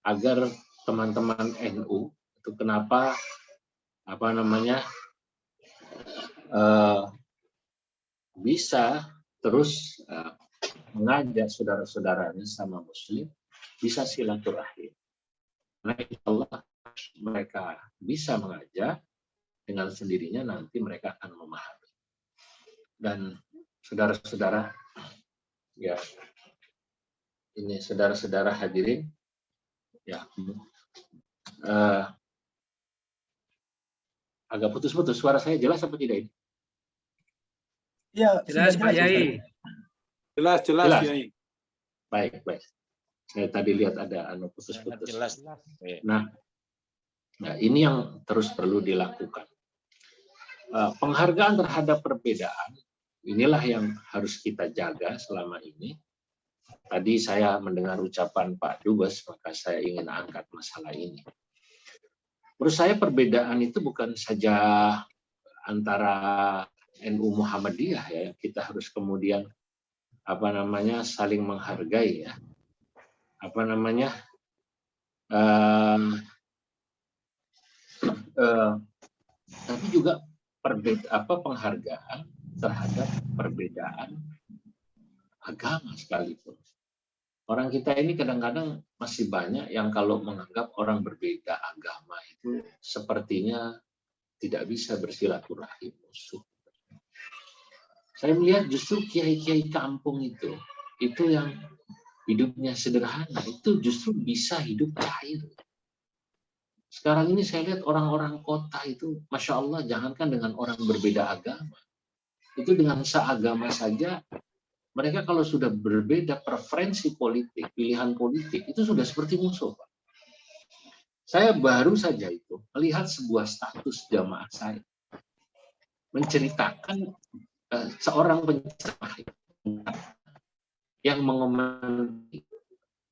agar teman-teman NU itu kenapa bisa terus mengajak saudara-saudaranya sama Muslim bisa silaturahim. Nah, insya Allah mereka bisa mengajak dengan sendirinya nanti mereka akan memahami. Dan saudara-saudara, ya ini saudara-saudara hadirin, ya agak putus-putus suara saya, jelas apa tidak ini? Ya, Jelas Pak Yai. Jelas. Yai. Baik. Saya tadi lihat ada putus-putus. Nah, ini yang terus perlu dilakukan. Penghargaan terhadap perbedaan, inilah yang harus kita jaga selama ini. Tadi saya mendengar ucapan Pak Dubes, maka saya ingin angkat masalah ini. Menurut saya perbedaan itu bukan saja antara NU Muhammadiyah ya, kita harus kemudian saling menghargai ya. Tapi juga penghargaan terhadap perbedaan agama sekalipun. Orang kita ini kadang-kadang masih banyak yang kalau menganggap orang berbeda agama itu sepertinya tidak bisa bersilaturahim musuh. Saya melihat justru kiai-kiai kampung itu yang hidupnya sederhana, itu justru bisa hidup cair. Sekarang ini saya lihat orang-orang kota itu, Masya Allah, jangankan dengan orang berbeda agama. Itu dengan seagama saja, mereka kalau sudah berbeda preferensi politik, pilihan politik, itu sudah seperti musuh, Pak. Saya baru saja itu melihat sebuah status jamaah saya menceritakan seorang penceramah yang mengomentari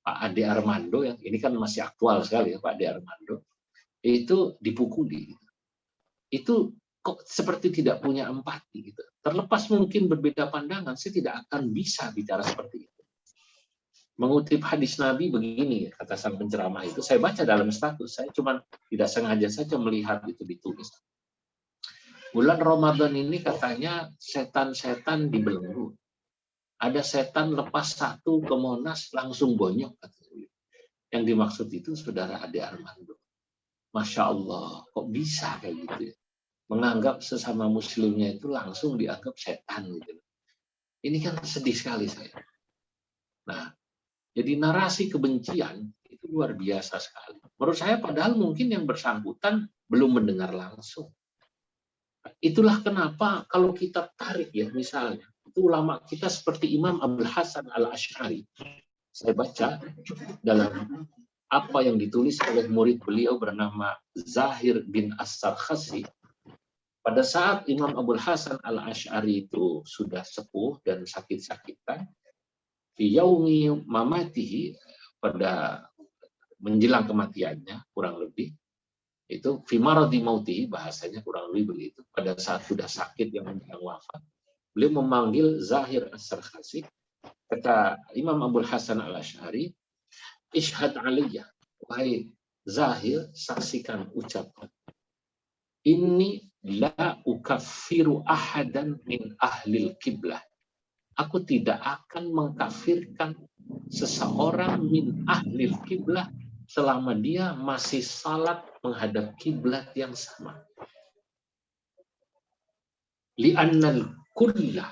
Pak Ade Armando, yang ini kan masih aktual sekali ya, Pak Ade Armando, itu dipukuli. Itu kok seperti tidak punya empati gitu. Terlepas mungkin berbeda pandangan, saya tidak akan bisa bicara seperti itu. Mengutip hadis Nabi begini, kata sang penceramah itu, saya baca dalam status, saya cuma tidak sengaja saja melihat itu ditulis. Bulan Ramadan ini katanya setan-setan dibelenggu. Ada setan lepas satu ke Monas langsung bonyok. Yang dimaksud itu saudara Ade Armando. Masya Allah, kok bisa kayak gitu ya? Menganggap sesama muslimnya itu langsung dianggap setan gitu. Ini kan sedih sekali saya. Nah, jadi narasi kebencian itu luar biasa sekali. Menurut saya padahal mungkin yang bersangkutan belum mendengar langsung. Itulah kenapa kalau kita tarik ya misalnya, itu ulama kita seperti Imam Abdul Hasan Al-Asy'ari. Saya baca dalam apa yang ditulis oleh murid beliau bernama Zahir bin As-Sarkhasi. Pada saat Imam Abdul Hasan Al-Asy'ari itu sudah sepuh dan sakit-sakitan, di yaumi mamatihi, pada menjelang kematiannya kurang lebih, itu fi maradi mautihi, bahasanya kurang lebih begitu, pada saat sudah sakit yang menjelang wafat, beliau memanggil Zahir As-Sarkhasi, kata Imam Abdul Hasan Al-Asy'ari, ishhad aliyah, wahai Zahir, saksikan ucapan, inni la ukaffiru ahadan min ahlil kiblah, aku tidak akan mengkafirkan seseorang min ahlil kiblah selama dia masih salat menghadap kiblat yang sama. Li'annal kulla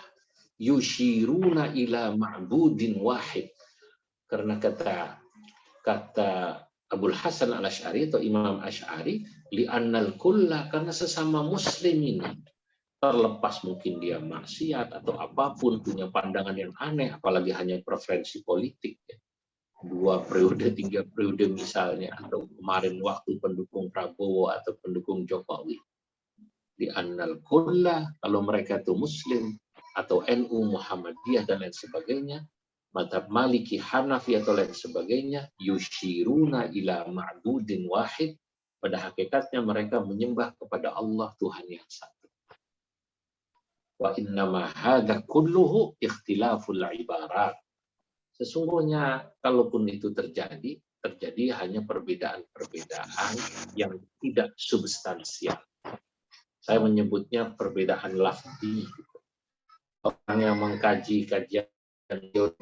yushiruna ila ma'budin wahid. Karena kata Abul Hasan Al-Asy'ari atau Imam Asy'ari, li'annal kulla, karena sesama muslim ini, terlepas mungkin dia maksiat atau apapun, punya pandangan yang aneh, apalagi hanya preferensi politik ya. 2 periode, 3 periode misalnya, atau kemarin waktu pendukung Prabowo atau pendukung Jokowi. Di annal kulla, kalau mereka itu muslim atau NU Muhammadiyah dan lain sebagainya, mazhab Maliki, Hanafi atau lain sebagainya, yushiruna ila ma'budin wahid, pada hakikatnya mereka menyembah kepada Allah Tuhan yang satu. Wa innama hadza kulluhu ikhtilaful ibarat. Sesungguhnya kalaupun itu terjadi hanya perbedaan-perbedaan yang tidak substansial. Saya menyebutnya perbedaan lafzi. Orang yang mengkaji kajian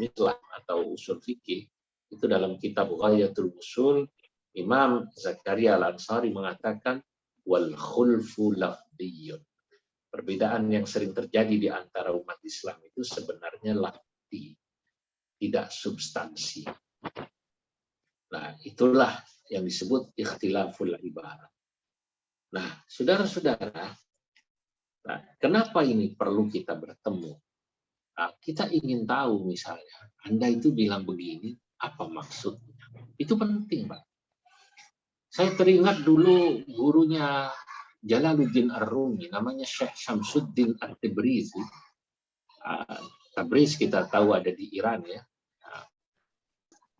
Islam atau usul fikih, itu dalam kitab Ghayatul Usul, Imam Zakaria Al-Ansari mengatakan wal khulfu lafdiyun. Perbedaan yang sering terjadi di antara umat Islam itu sebenarnya lafzi, tidak substansi. Nah, itulah yang disebut ikhtilaful ibarat. Nah, saudara-saudara, nah, kenapa ini perlu kita bertemu? Nah, kita ingin tahu misalnya, Anda itu bilang begini, apa maksudnya? Itu penting, Pak. Saya teringat dulu gurunya Jalaluddin Ar-Rumi, namanya Syekh Syamsuddin At-Tabrizi. Tabriz kita tahu ada di Iran ya. Nah,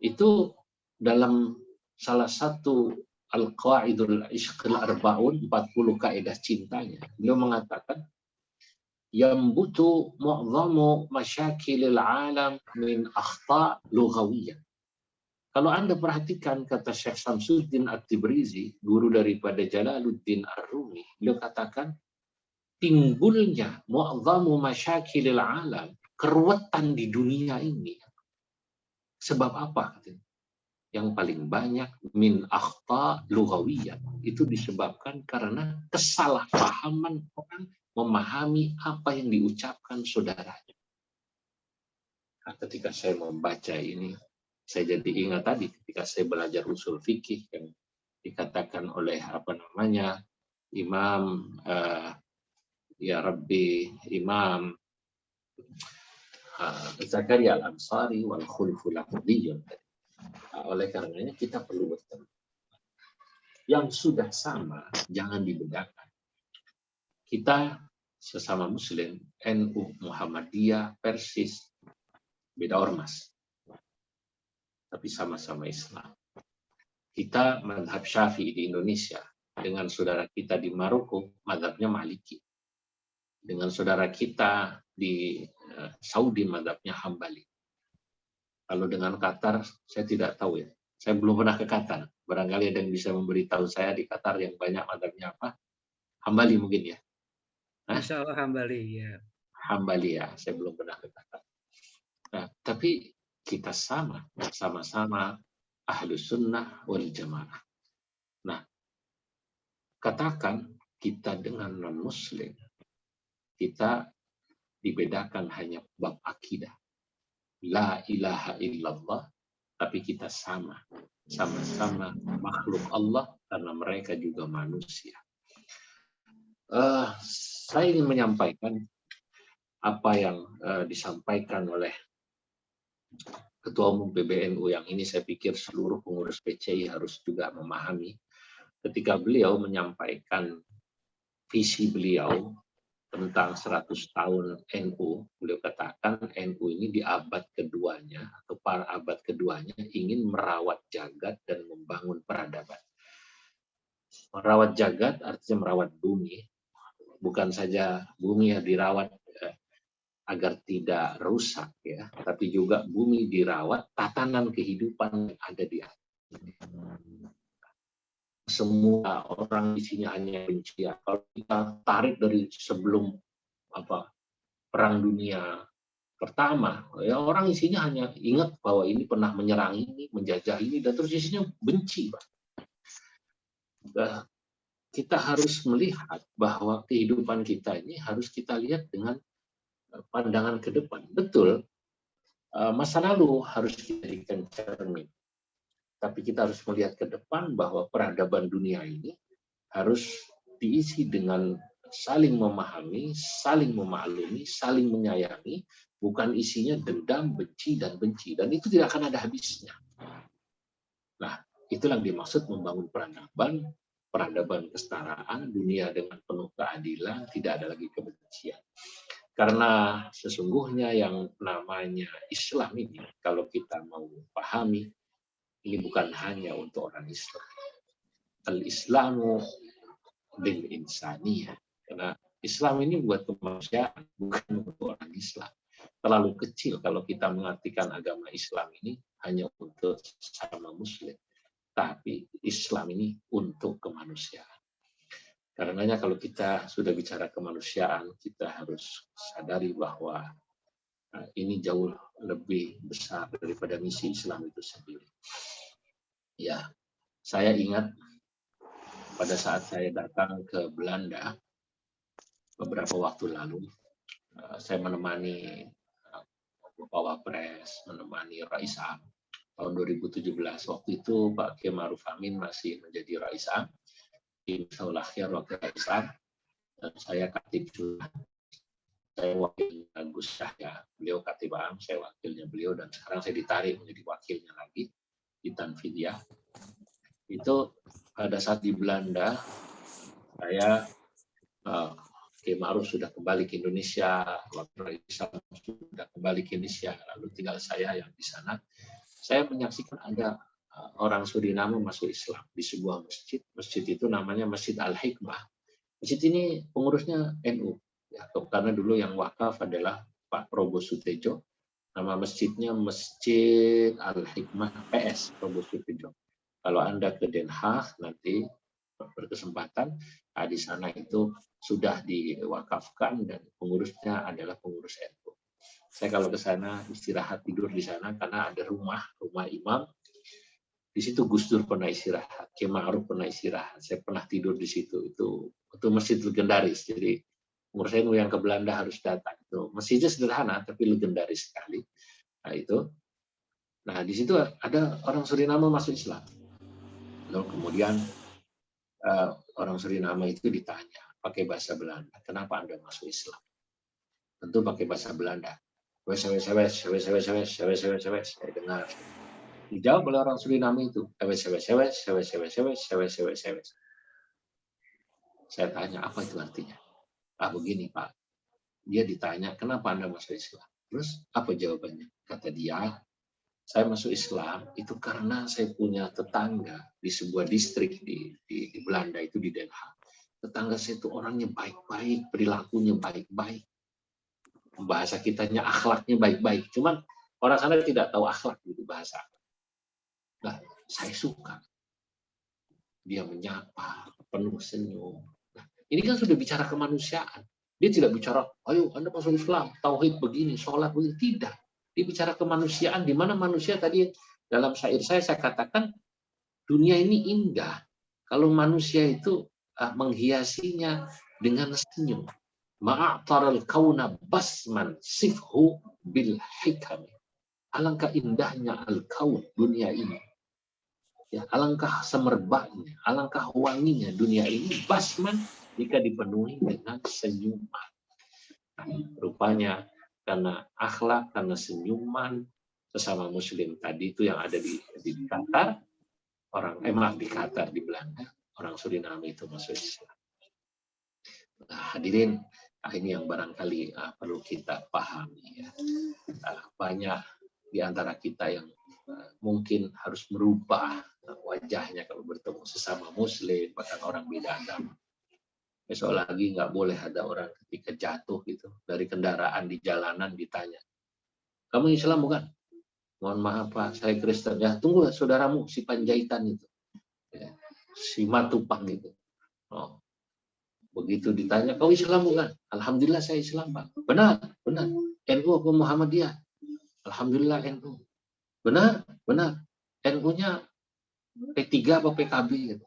itu dalam salah satu Al-Qaidul Ishqil Arba'un, 40 kaidah cintanya, beliau mengatakan yambutu mu'zamu masyakilil alam min akhta' lughawiyah. Kalau Anda perhatikan kata Syekh Syamsuddin At-Tabrizi, guru daripada Jalaluddin Ar-Rumi, beliau katakan timbulnya mu'zamu masyakilil alam, keruwetan di dunia ini. Sebab apa? Yang paling banyak min akhta lughawiyah, itu disebabkan karena kesalahpahaman orang memahami apa yang diucapkan saudaranya. Nah, ketika saya membaca ini, saya jadi ingat tadi ketika saya belajar usul fikih yang dikatakan oleh Imam Imam Zakaria Al-Ansari wal khulful aqdiyun. Oleh karenanya kita perlu bertemu. Yang sudah sama jangan dibedakan. Kita sesama Muslim, NU, Muhammadiyah, Persis, beda ormas, tapi sama-sama Islam. Kita mazhab Syafi'i di Indonesia, dengan saudara kita di Maroko, mazhabnya Maliki. Dengan saudara kita di Saudi, mazhabnya Hambali. Kalau dengan Qatar, saya tidak tahu ya. Saya belum pernah ke Qatar. Barangkali ada yang bisa memberitahu saya di Qatar yang banyak mazhabnya apa? Hambali mungkin ya. Insya Allah Hambali ya. Hambali ya, saya belum pernah ke Qatar. Nah, tapi kita sama-sama Ahlus Sunnah wal Jamaah. Nah, katakan kita dengan non-Muslim, kita dibedakan hanya bab akidah. La ilaha illallah, tapi kita sama-sama makhluk Allah karena mereka juga manusia. Saya ingin menyampaikan apa yang disampaikan oleh Ketua Umum PBNU yang ini saya pikir seluruh pengurus PCI harus juga memahami. Ketika beliau menyampaikan visi beliau tentang 100 tahun NU, beliau katakan NU ini di abad keduanya atau para abad keduanya ingin merawat jagat dan membangun peradaban. Merawat jagat artinya merawat bumi, bukan saja bumi yang dirawat agar tidak rusak ya, tapi juga bumi dirawat tatanan kehidupan yang ada di atas. Semua orang isinya hanya benci. Kalau kita tarik dari sebelum Perang Dunia Pertama, ya orang isinya hanya ingat bahwa ini pernah menyerang ini, menjajah ini, dan terus isinya benci. Kita harus melihat bahwa kehidupan kita ini harus kita lihat dengan pandangan ke depan. Betul, masa lalu harus dijadikan cermin. Tapi kita harus melihat ke depan bahwa peradaban dunia ini harus diisi dengan saling memahami, saling memaklumi, saling menyayangi, bukan isinya dendam, benci, dan benci. Dan itu tidak akan ada habisnya. Nah, itulah yang dimaksud membangun peradaban kesetaraan, dunia dengan penuh keadilan, tidak ada lagi kebencian. Karena sesungguhnya yang namanya Islam ini, kalau kita mau pahami, ini bukan hanya untuk orang Islam. Al-Islamu bil insaniyah. Karena Islam ini buat kemanusiaan, bukan untuk orang Islam. Terlalu kecil kalau kita mengartikan agama Islam ini hanya untuk sesama Muslim. Tapi Islam ini untuk kemanusiaan. Karenanya kalau kita sudah bicara kemanusiaan, kita harus sadari bahwa ini jauh lebih besar daripada misi Islam itu sendiri. Ya, saya ingat pada saat saya datang ke Belanda beberapa waktu lalu, saya menemani Bapak Wapres, menemani Rais Am tahun 2017. Waktu itu Pak Kiai Ma'ruf Amin masih menjadi Rais Am, Miftahul Akhyar wakil Rais Am, dan saya Katib juga. Saya wakil Gus Yahya, beliau Katib Am, saya wakilnya beliau, dan sekarang saya ditarik menjadi wakilnya lagi di Tanfidiyah. Itu pada saat di Belanda, saya Kiai Ma'ruf sudah kembali ke Indonesia, wakil Islam sudah kembali ke Indonesia, lalu tinggal saya yang di sana. Saya menyaksikan ada orang Suriname masuk Islam di sebuah masjid. Masjid itu namanya Masjid Al-Hikmah. Masjid ini pengurusnya NU, ya, karena dulu yang wakaf adalah Pak Probo Sutejo. Nama masjidnya Masjid Al-Hikmah PS Probo Sutejo. Kalau Anda ke Den Haag nanti berkesempatan, di sana itu sudah diwakafkan dan pengurusnya adalah pengurus NU. Saya kalau ke sana istirahat tidur di sana karena ada rumah imam. Di situ Gus Dur pernah istirahat, Kiai Ma'ruf pernah istirahat. Saya pernah tidur di situ. Itu masjid legendaris. Jadi Umur saya yang ke Belanda harus datang. Itu masjidnya sederhana tapi legendaris sekali. Nah itu. Nah di situ ada orang Suriname masuk Islam. Lalu kemudian orang Suriname itu ditanya pakai bahasa Belanda, kenapa Anda masuk Islam? Tentu pakai bahasa Belanda. Saya dengar. Dijawab oleh orang Suriname itu. Saya tanya, apa itu artinya? Ah begini Pak, dia ditanya, kenapa Anda masuk Islam? Terus apa jawabannya? Kata dia, saya masuk Islam itu karena saya punya tetangga di sebuah distrik di Belanda itu di Den Haag. Tetangga saya itu orangnya baik-baik, perilakunya baik-baik. Bahasa kitanya akhlaknya baik-baik. Cuman orang sana tidak tahu akhlak gitu bahasa. Nah, saya suka. Dia menyapa, penuh senyum. Nah, ini kan sudah bicara kemanusiaan. Dia tidak bicara, ayo Anda masuk Islam, tauhid begini, sholat begini. Tidak. Dia bicara kemanusiaan, di mana manusia tadi dalam syair saya katakan, dunia ini indah. Kalau manusia itu menghiasinya dengan senyum. Ma'ataral kauna basman sifhu bil hikam. Alangkah indahnya al-kaun, dunia ini. Ya, alangkah semerbaknya, alangkah wanginya dunia ini basman jika dipenuhi dengan senyuman. Nah, rupanya karena akhlak, karena senyuman sesama muslim tadi itu yang ada di Qatar, di Qatar di Belanda, orang Suriname itu masuk Islam. Nah, hadirin, ini yang barangkali perlu kita pahami. Ya. Banyak di antara kita yang mungkin harus merubah wajahnya kalau bertemu sesama muslim, bahkan orang beda agama. Besok lagi nggak boleh ada orang ketika jatuh gitu dari kendaraan di jalanan ditanya, kamu Islam bukan? Mohon maaf Pak, saya Kristen. Ya tunggu saudaramu si Panjaitan itu, ya, si Matupang itu. Oh, begitu ditanya, kau Islam bukan? Alhamdulillah saya Islam Pak. Benar, benar. NU atau Muhammadiyah? Alhamdulillah NU. Benar, benar. NU-nya P3 apa PKB gitu.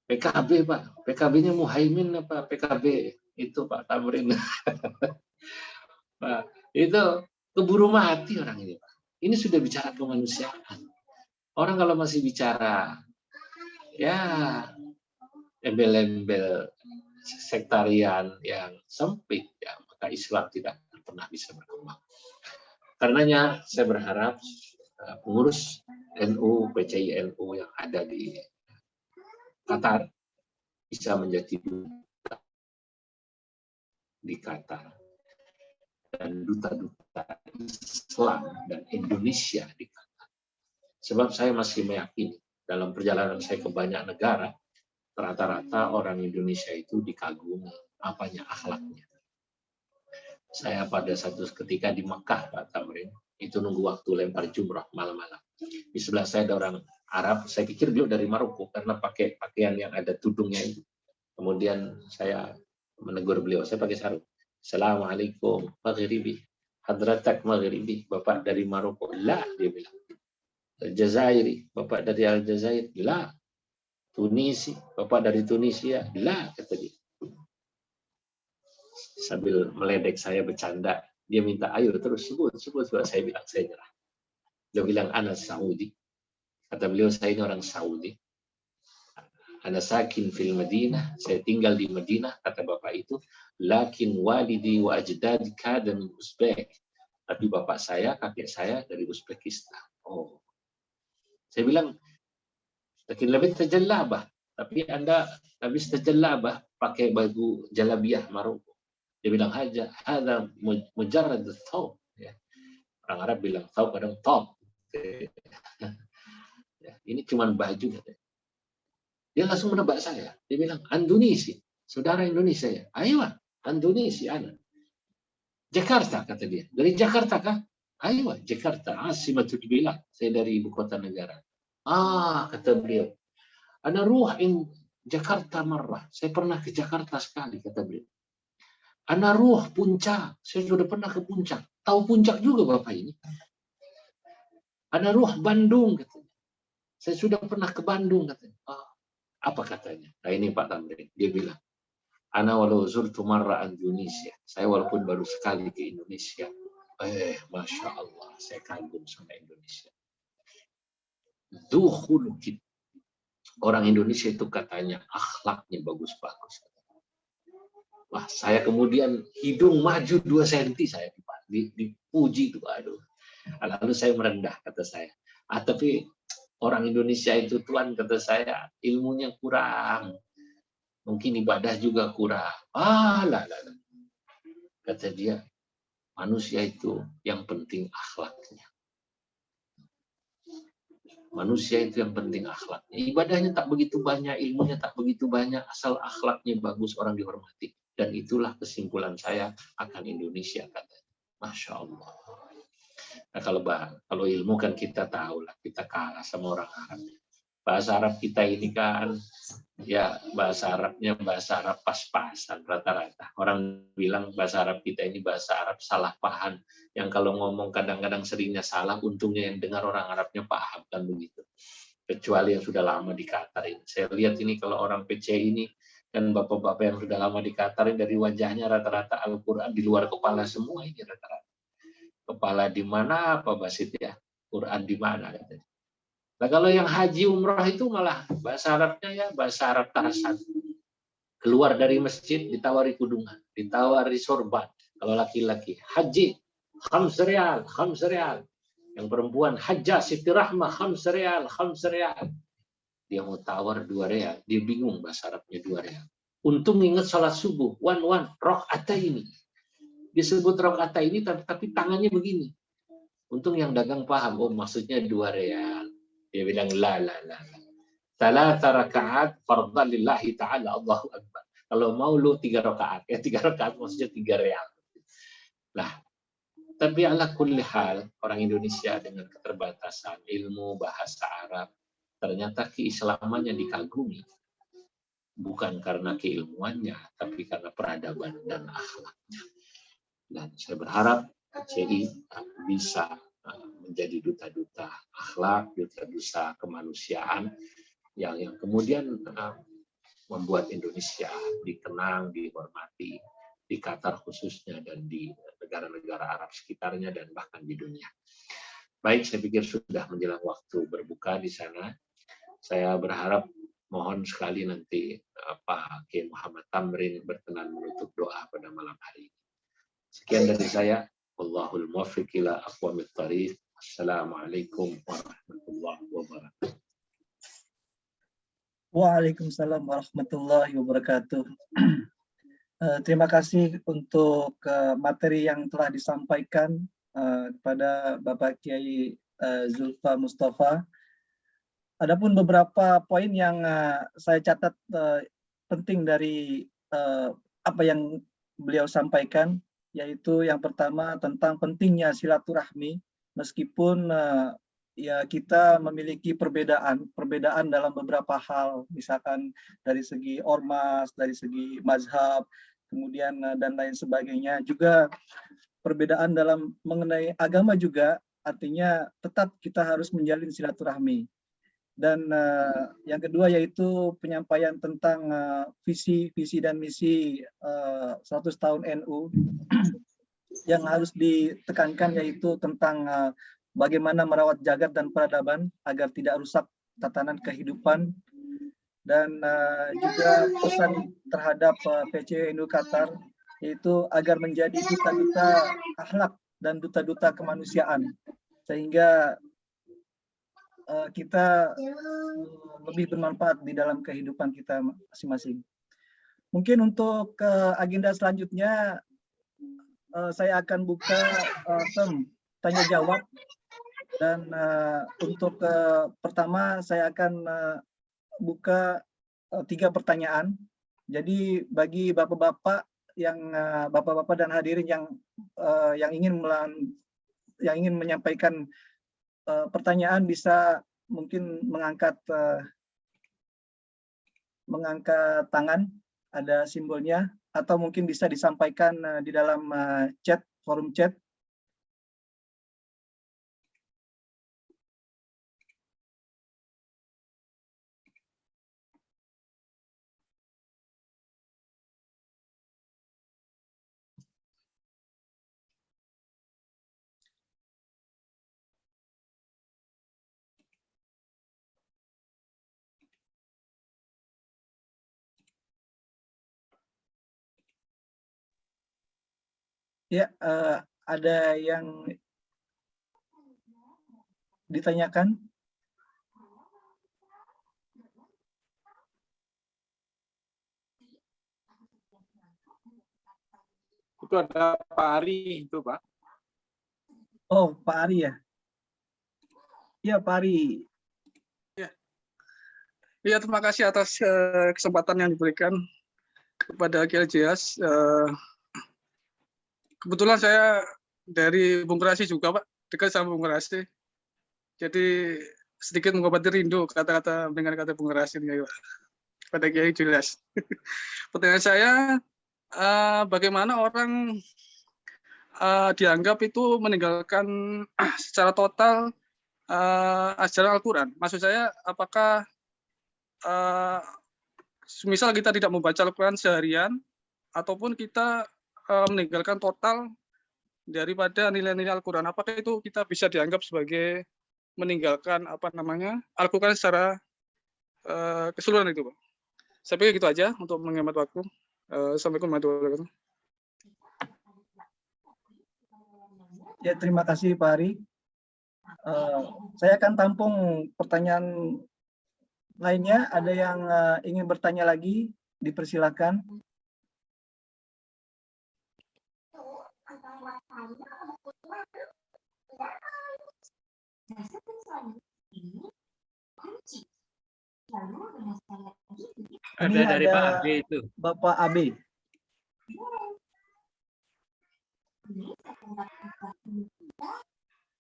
PKB Pak, PKB-nya Muhaimin apa PKB itu Pak Tamrin. Pak, itu keburu mati orang ini Pak. Ini sudah bicara kemanusiaan. Orang kalau masih bicara ya embel-embel sektarian yang sempit ya, maka Islam tidak pernah bisa berkembang. Karenanya saya berharap pengurus NU, PCI NU yang ada di Qatar bisa menjadi duta di Qatar dan duta-duta Islam dan Indonesia di Qatar. Sebab saya masih meyakini dalam perjalanan saya ke banyak negara, rata-rata orang Indonesia itu dikagumi apanya akhlaknya. Saya pada satu ketika di Mekah Pak Tamrin, itu nunggu waktu lempar jumrah malam-malam. Di sebelah saya ada orang Arab, saya pikir beliau dari Maroko karena pakai pakaian yang ada tudungnya itu. Kemudian saya menegur beliau, saya pakai sarung. Assalamualaikum, Maghribi. Hadratak Maghribi, Bapak dari Maroko. La, dia bilang. Aljazairi, Bapak dari Aljazair. La. Tunisi, Bapak dari Tunisia. La, kata dia. Sambil meledek saya bercanda, dia minta, ayo terus sebut. Saya bilang, saya nyerah. Dia bilang, ana Saudi. Kata beliau, saya ini orang Saudi. Ana sakin fil Madinah, saya tinggal di Madinah, kata bapak itu. Lakin walidi wa ajdadi kada min Uzbek. Tapi bapak saya, kakek saya dari Uzbekistan. Oh. Saya bilang, lakin lebih terjelabah. Tapi Anda habis terjelabah pakai baju jalabiah Maroko. Dia bilang, hada mujarrad thawb. Ya. Orang Arab bilang, thawb kadang top. Ya, ini cuma baju katanya. Dia langsung menebak saya. Dia bilang, Indonesia, saudara Indonesia ya. Ayo, Indonesia anak. Jakarta kata dia. Dari Jakarta kah? Ayo, Jakarta. Asimatul bilad. Saya dari ibu kota negara. Ah, kata beliau. Ana ruh in Jakarta marrah. Saya pernah ke Jakarta sekali, kata beliau. Ana ruh puncak. Saya sudah pernah ke puncak. Tahu puncak juga Bapak ini. Ana ruh Bandung, katanya. Saya sudah pernah ke Bandung, katanya. Oh, apa katanya? Nah ini Pak Tamrin. Dia bilang, Ana walau zurtu marra Indonesia. Saya walaupun baru sekali ke Indonesia, Masya Allah, saya kagum sama Indonesia. Dzu khuluqin. Orang Indonesia itu katanya akhlaknya bagus-bagus. Wah, saya kemudian hidung maju 2 cm saya dipuji tuh, aduh. Lalu saya merendah, kata saya. Tapi orang Indonesia itu Tuhan, kata saya, ilmunya kurang. Mungkin ibadah juga kurang. Lah. Kata dia, manusia itu yang penting akhlaknya. Manusia itu yang penting akhlaknya. Ibadahnya tak begitu banyak, ilmunya tak begitu banyak, asal akhlaknya bagus, orang dihormati. Dan itulah kesimpulan saya akan Indonesia, katanya. Masya Allah. Nah, kalau ilmu kan kita tahu lah, kita kalah sama orang Arab. Bahasa Arab kita ini kan, ya bahasa Arabnya bahasa Arab pas-pasan rata-rata. Orang bilang bahasa Arab kita ini bahasa Arab salah paham. Yang kalau ngomong kadang-kadang seringnya salah, untungnya yang dengar orang Arabnya paham, kan begitu. Kecuali yang sudah lama di Qatar ini. Saya lihat ini kalau orang PC ini, dan bapak-bapak yang sudah lama di Qatar ini, dari wajahnya rata-rata Al-Quran di luar kepala semua ini rata-rata. Kepala di mana Pak Basit ya? Quran di mana? Nah, kalau yang haji umrah itu malah bahasa Arabnya ya bahasa Arab Tarsan. Keluar dari masjid ditawari kudungan, ditawari sorban. Kalau laki-laki haji, khams rial. Yang perempuan hajjah Siti Rahmah, khams rial. Dia mau tawar 2 rial, dia bingung bahasa Arabnya 2 rial. Untung ingat salat subuh, rakaat ini. Disebut rakaat ini tapi tangannya begini. Untung yang dagang paham, maksudnya 2 rial. Dia bilang la. 3 rakaat fardhan lillahi ta'ala, Allahu Akbar. Kalau mau lu 3 rakaat, 3 rakaat maksudnya 3 rial. Nah, tapi ala kulli hal, orang Indonesia dengan keterbatasan ilmu bahasa Arab, ternyata keislamannya dikagumi. Bukan karena keilmuannya, tapi karena peradaban dan akhlaknya. Dan saya berharap KCI bisa menjadi duta-duta akhlak, duta-duta kemanusiaan yang kemudian membuat Indonesia dikenang, dihormati di Qatar khususnya dan di negara-negara Arab sekitarnya dan bahkan di dunia. Baik, saya pikir sudah menjelang waktu berbuka di sana. Saya berharap mohon sekali nanti Pak Kiai Muhammad Tamrin berkenan menutup doa pada malam hari ini. Sekian dari saya. Wallahul muwaffiq ila aqwamit thariq. Assalamualaikum warahmatullahi wabarakatuh. Waalaikumsalam warahmatullahi wabarakatuh. Terima kasih untuk materi yang telah disampaikan kepada Bapak Kiai Zulfa Mustafa. Adapun beberapa poin yang saya catat penting dari apa yang beliau sampaikan, yaitu yang pertama tentang pentingnya silaturahmi, meskipun ya kita memiliki perbedaan dalam beberapa hal, misalkan dari segi ormas, dari segi mazhab, kemudian dan lain sebagainya. Juga perbedaan dalam mengenai agama juga, artinya tetap kita harus menjalin silaturahmi. Dan yang kedua yaitu penyampaian tentang visi dan misi 100 tahun NU yang harus ditekankan, yaitu tentang bagaimana merawat jagat dan peradaban agar tidak rusak tatanan kehidupan, dan juga pesan terhadap PC NU Qatar, yaitu agar menjadi duta-duta akhlak dan duta-duta kemanusiaan, sehingga kita lebih bermanfaat di dalam kehidupan kita masing-masing. Mungkin untuk agenda selanjutnya saya akan buka tanya jawab, dan untuk pertama saya akan buka 3 pertanyaan. Jadi bagi bapak-bapak dan hadirin yang ingin menyampaikan pertanyaan, bisa mungkin mengangkat tangan, ada simbolnya, atau mungkin bisa disampaikan di dalam forum chat. Ya, ada yang ditanyakan? Itu ada Pak Ari itu, Pak. Oh, Pak Ari ya? Iya, Pak Ari. Ya, terima kasih atas kesempatan yang diberikan kepada KLJS. Kebetulan saya dari Bung Kerasi juga, Pak, dekat sama Bung Kerasi. Jadi sedikit mengobati rindu kata-kata mendengar kata Bung Kerasi ini, Pak, pada Kiai Julius. Pertanyaan saya, bagaimana orang dianggap itu meninggalkan secara total ajaran Al-Quran? Maksud saya, apakah misal kita tidak membaca Al-Quran seharian, ataupun kita meninggalkan total daripada nilai-nilai Al-Quran, apakah itu kita bisa dianggap sebagai meninggalkan Al-Quran secara keseluruhan itu, Pak? Saya pikir gitu aja untuk menghemat waktu. Assalamualaikum warahmatullahi wabarakatuh. Ya, terima kasih Pak Ari. Saya akan tampung pertanyaan lainnya. Ada yang ingin bertanya lagi? Dipersilakan. Ini Ada dari Pak Ade itu. Bapak AB.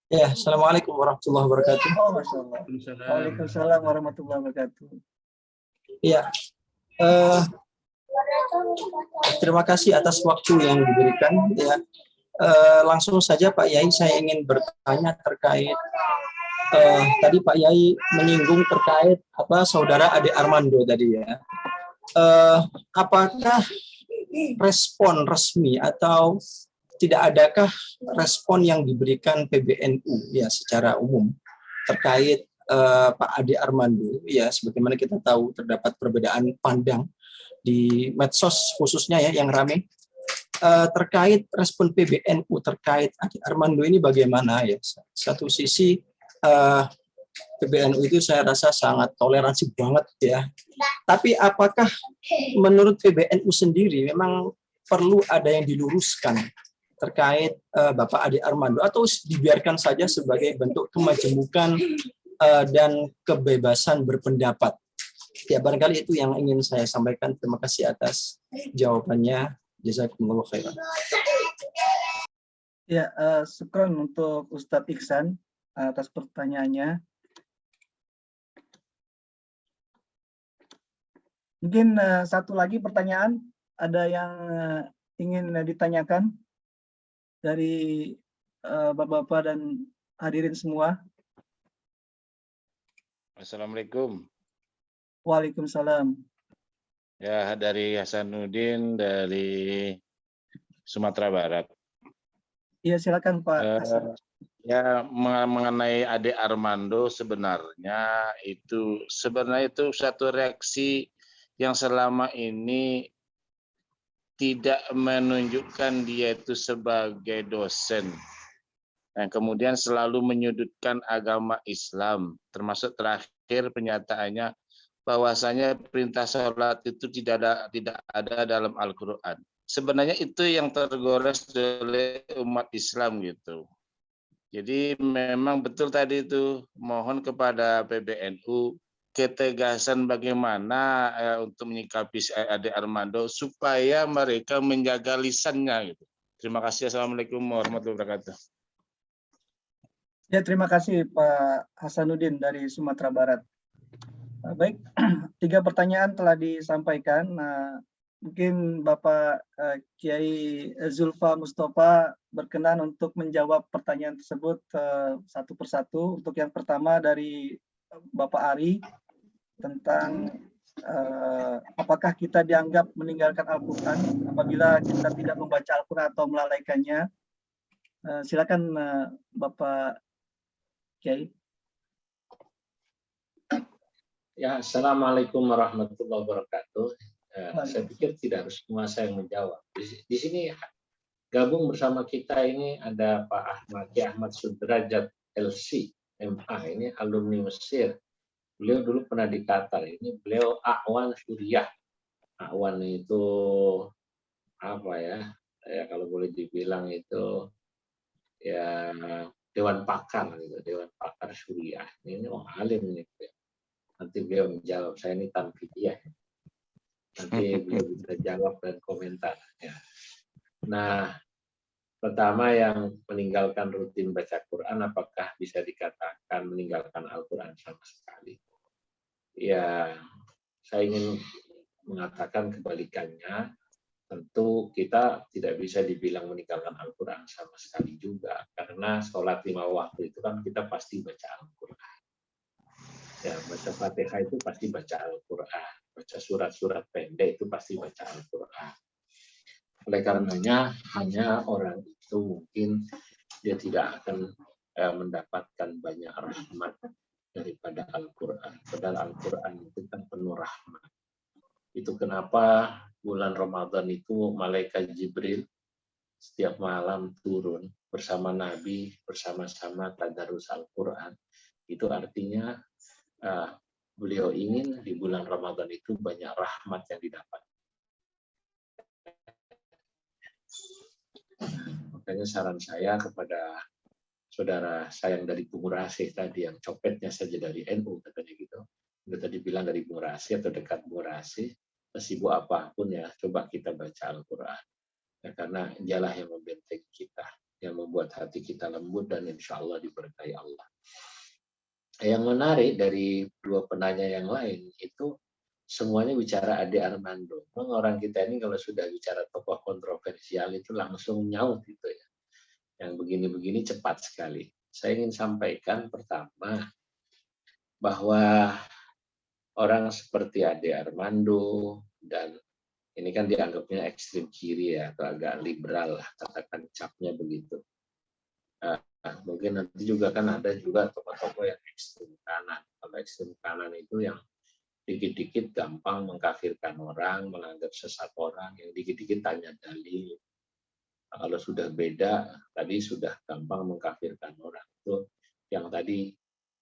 Ya, Assalamualaikum warahmatullahi wabarakatuh. Oh, Masya Allah. Waalaikumsalam warahmatullahi wabarakatuh. Ya, terima kasih atas waktu yang diberikan. Ya, langsung saja Pak Yai, saya ingin bertanya terkait tadi Pak Yai menyinggung terkait saudara Ade Armando tadi ya. Apakah respon resmi atau tidak adakah respon yang diberikan PBNU ya secara umum terkait Pak Ade Armando ya, sebagaimana kita tahu terdapat perbedaan pandang di medsos khususnya ya yang ramai terkait respon PBNU terkait Ade Armando ini bagaimana ya. Satu sisi PBNU itu saya rasa sangat toleransi banget ya. Tapi apakah menurut PBNU sendiri memang perlu ada yang diluruskan terkait Bapak Ade Armando, atau dibiarkan saja sebagai bentuk kemajemukan dan kebebasan berpendapat? Ya, barangkali itu yang ingin saya sampaikan. Terima kasih atas jawabannya. Jazakumullah khairan. Ya, syukran untuk Ustadz Iksan atas pertanyaannya. Mungkin satu lagi pertanyaan, ada yang ingin ditanyakan dari Bapak-Bapak dan hadirin semua? Assalamualaikum. Waalaikumsalam. Ya, dari Hasanuddin dari Sumatera Barat. Iya, silakan Pak Hasan. Ya, mengenai Ade Armando sebenarnya itu satu reaksi yang selama ini tidak menunjukkan dia itu sebagai dosen, yang kemudian selalu menyudutkan agama Islam, termasuk terakhir pernyataannya bahwasanya perintah sholat itu tidak ada dalam Al-Quran. Sebenarnya itu yang tergores oleh umat Islam gitu. Jadi memang betul tadi itu, mohon kepada PBNU ketegasan bagaimana untuk menyikapi Ade Armando supaya mereka menjaga lisannya gitu. Terima kasih. Assalamualaikum warahmatullahi wabarakatuh. Ya, terima kasih Pak Hasanuddin dari Sumatera Barat. Baik, 3 pertanyaan telah disampaikan. Mungkin Bapak Kiai Zulfa Mustafa berkenan untuk menjawab pertanyaan tersebut satu persatu. Untuk yang pertama dari Bapak Ari, tentang apakah kita dianggap meninggalkan Al-Quran apabila kita tidak membaca Al-Quran atau melalaikannya. Silakan Bapak Kiai. Ya, Assalamualaikum warahmatullahi wabarakatuh. Saya pikir tidak harus semua saya menjawab. Di sini Gabung bersama kita ini ada Pak Ahmad, Ki Ahmad Sudrajat LC, MA, ini alumni Mesir. Beliau dulu pernah di Qatar, ini beliau A'wan Suriah. A'wan itu apa ya? Ya kalau boleh dibilang itu ya Dewan Pakar gitu, Dewan Pakar Suriah. Ini orang alim ini. Nanti beliau menjawab, saya ini tanfidiyah. Nanti beliau bisa jawab dan komentar. Ya. Nah, pertama yang meninggalkan rutin baca Quran, apakah bisa dikatakan meninggalkan Al-Quran sama sekali? Ya, saya ingin mengatakan kebalikannya. Tentu kita tidak bisa dibilang meninggalkan Al-Quran sama sekali juga. Karena sholat 5 waktu itu kan kita pasti baca Al-Quran. Ya, baca Fatihah itu pasti baca Al-Quran. Baca surat-surat pendek itu pasti baca Al-Quran. Oleh karenanya, hanya orang itu mungkin dia tidak akan mendapatkan banyak rahmat daripada Al-Quran. Padahal Al-Quran itu kan penuh rahmat. Itu kenapa bulan Ramadan itu malaikat Jibril setiap malam turun bersama Nabi, bersama-sama tadarus Al-Quran. Itu artinya beliau ingin di bulan Ramadan itu banyak rahmat yang didapat. Makanya saran saya kepada saudara saya yang dari Bung Rasih tadi, yang copetnya saja dari NU, katanya gitu. Udah tadi bilang dari Bung Rasih atau dekat Bung Rasih, sibuk apapun ya, coba kita baca Al-Quran. Ya, karena dialah yang membentengi kita, yang membuat hati kita lembut dan insya Allah diberkahi Allah. Yang menarik dari dua penanya yang lain itu semuanya bicara Ade Armando. Memang orang kita ini kalau sudah bicara tokoh kontroversial itu langsung nyaut gitu ya. Yang begini-begini cepat sekali. Saya ingin sampaikan pertama bahwa orang seperti Ade Armando dan ini kan dianggapnya ekstrem kiri ya atau agak liberal lah, katakan capnya begitu. Mungkin nanti juga kan ada juga tokoh-tokoh yang ekstrem kanan. Kalau ekstrem kanan itu yang dikit-dikit gampang mengkafirkan orang, menganggap sesat orang, yang dikit-dikit tanya dalil. Kalau sudah beda, tadi sudah gampang mengkafirkan orang. Itu yang tadi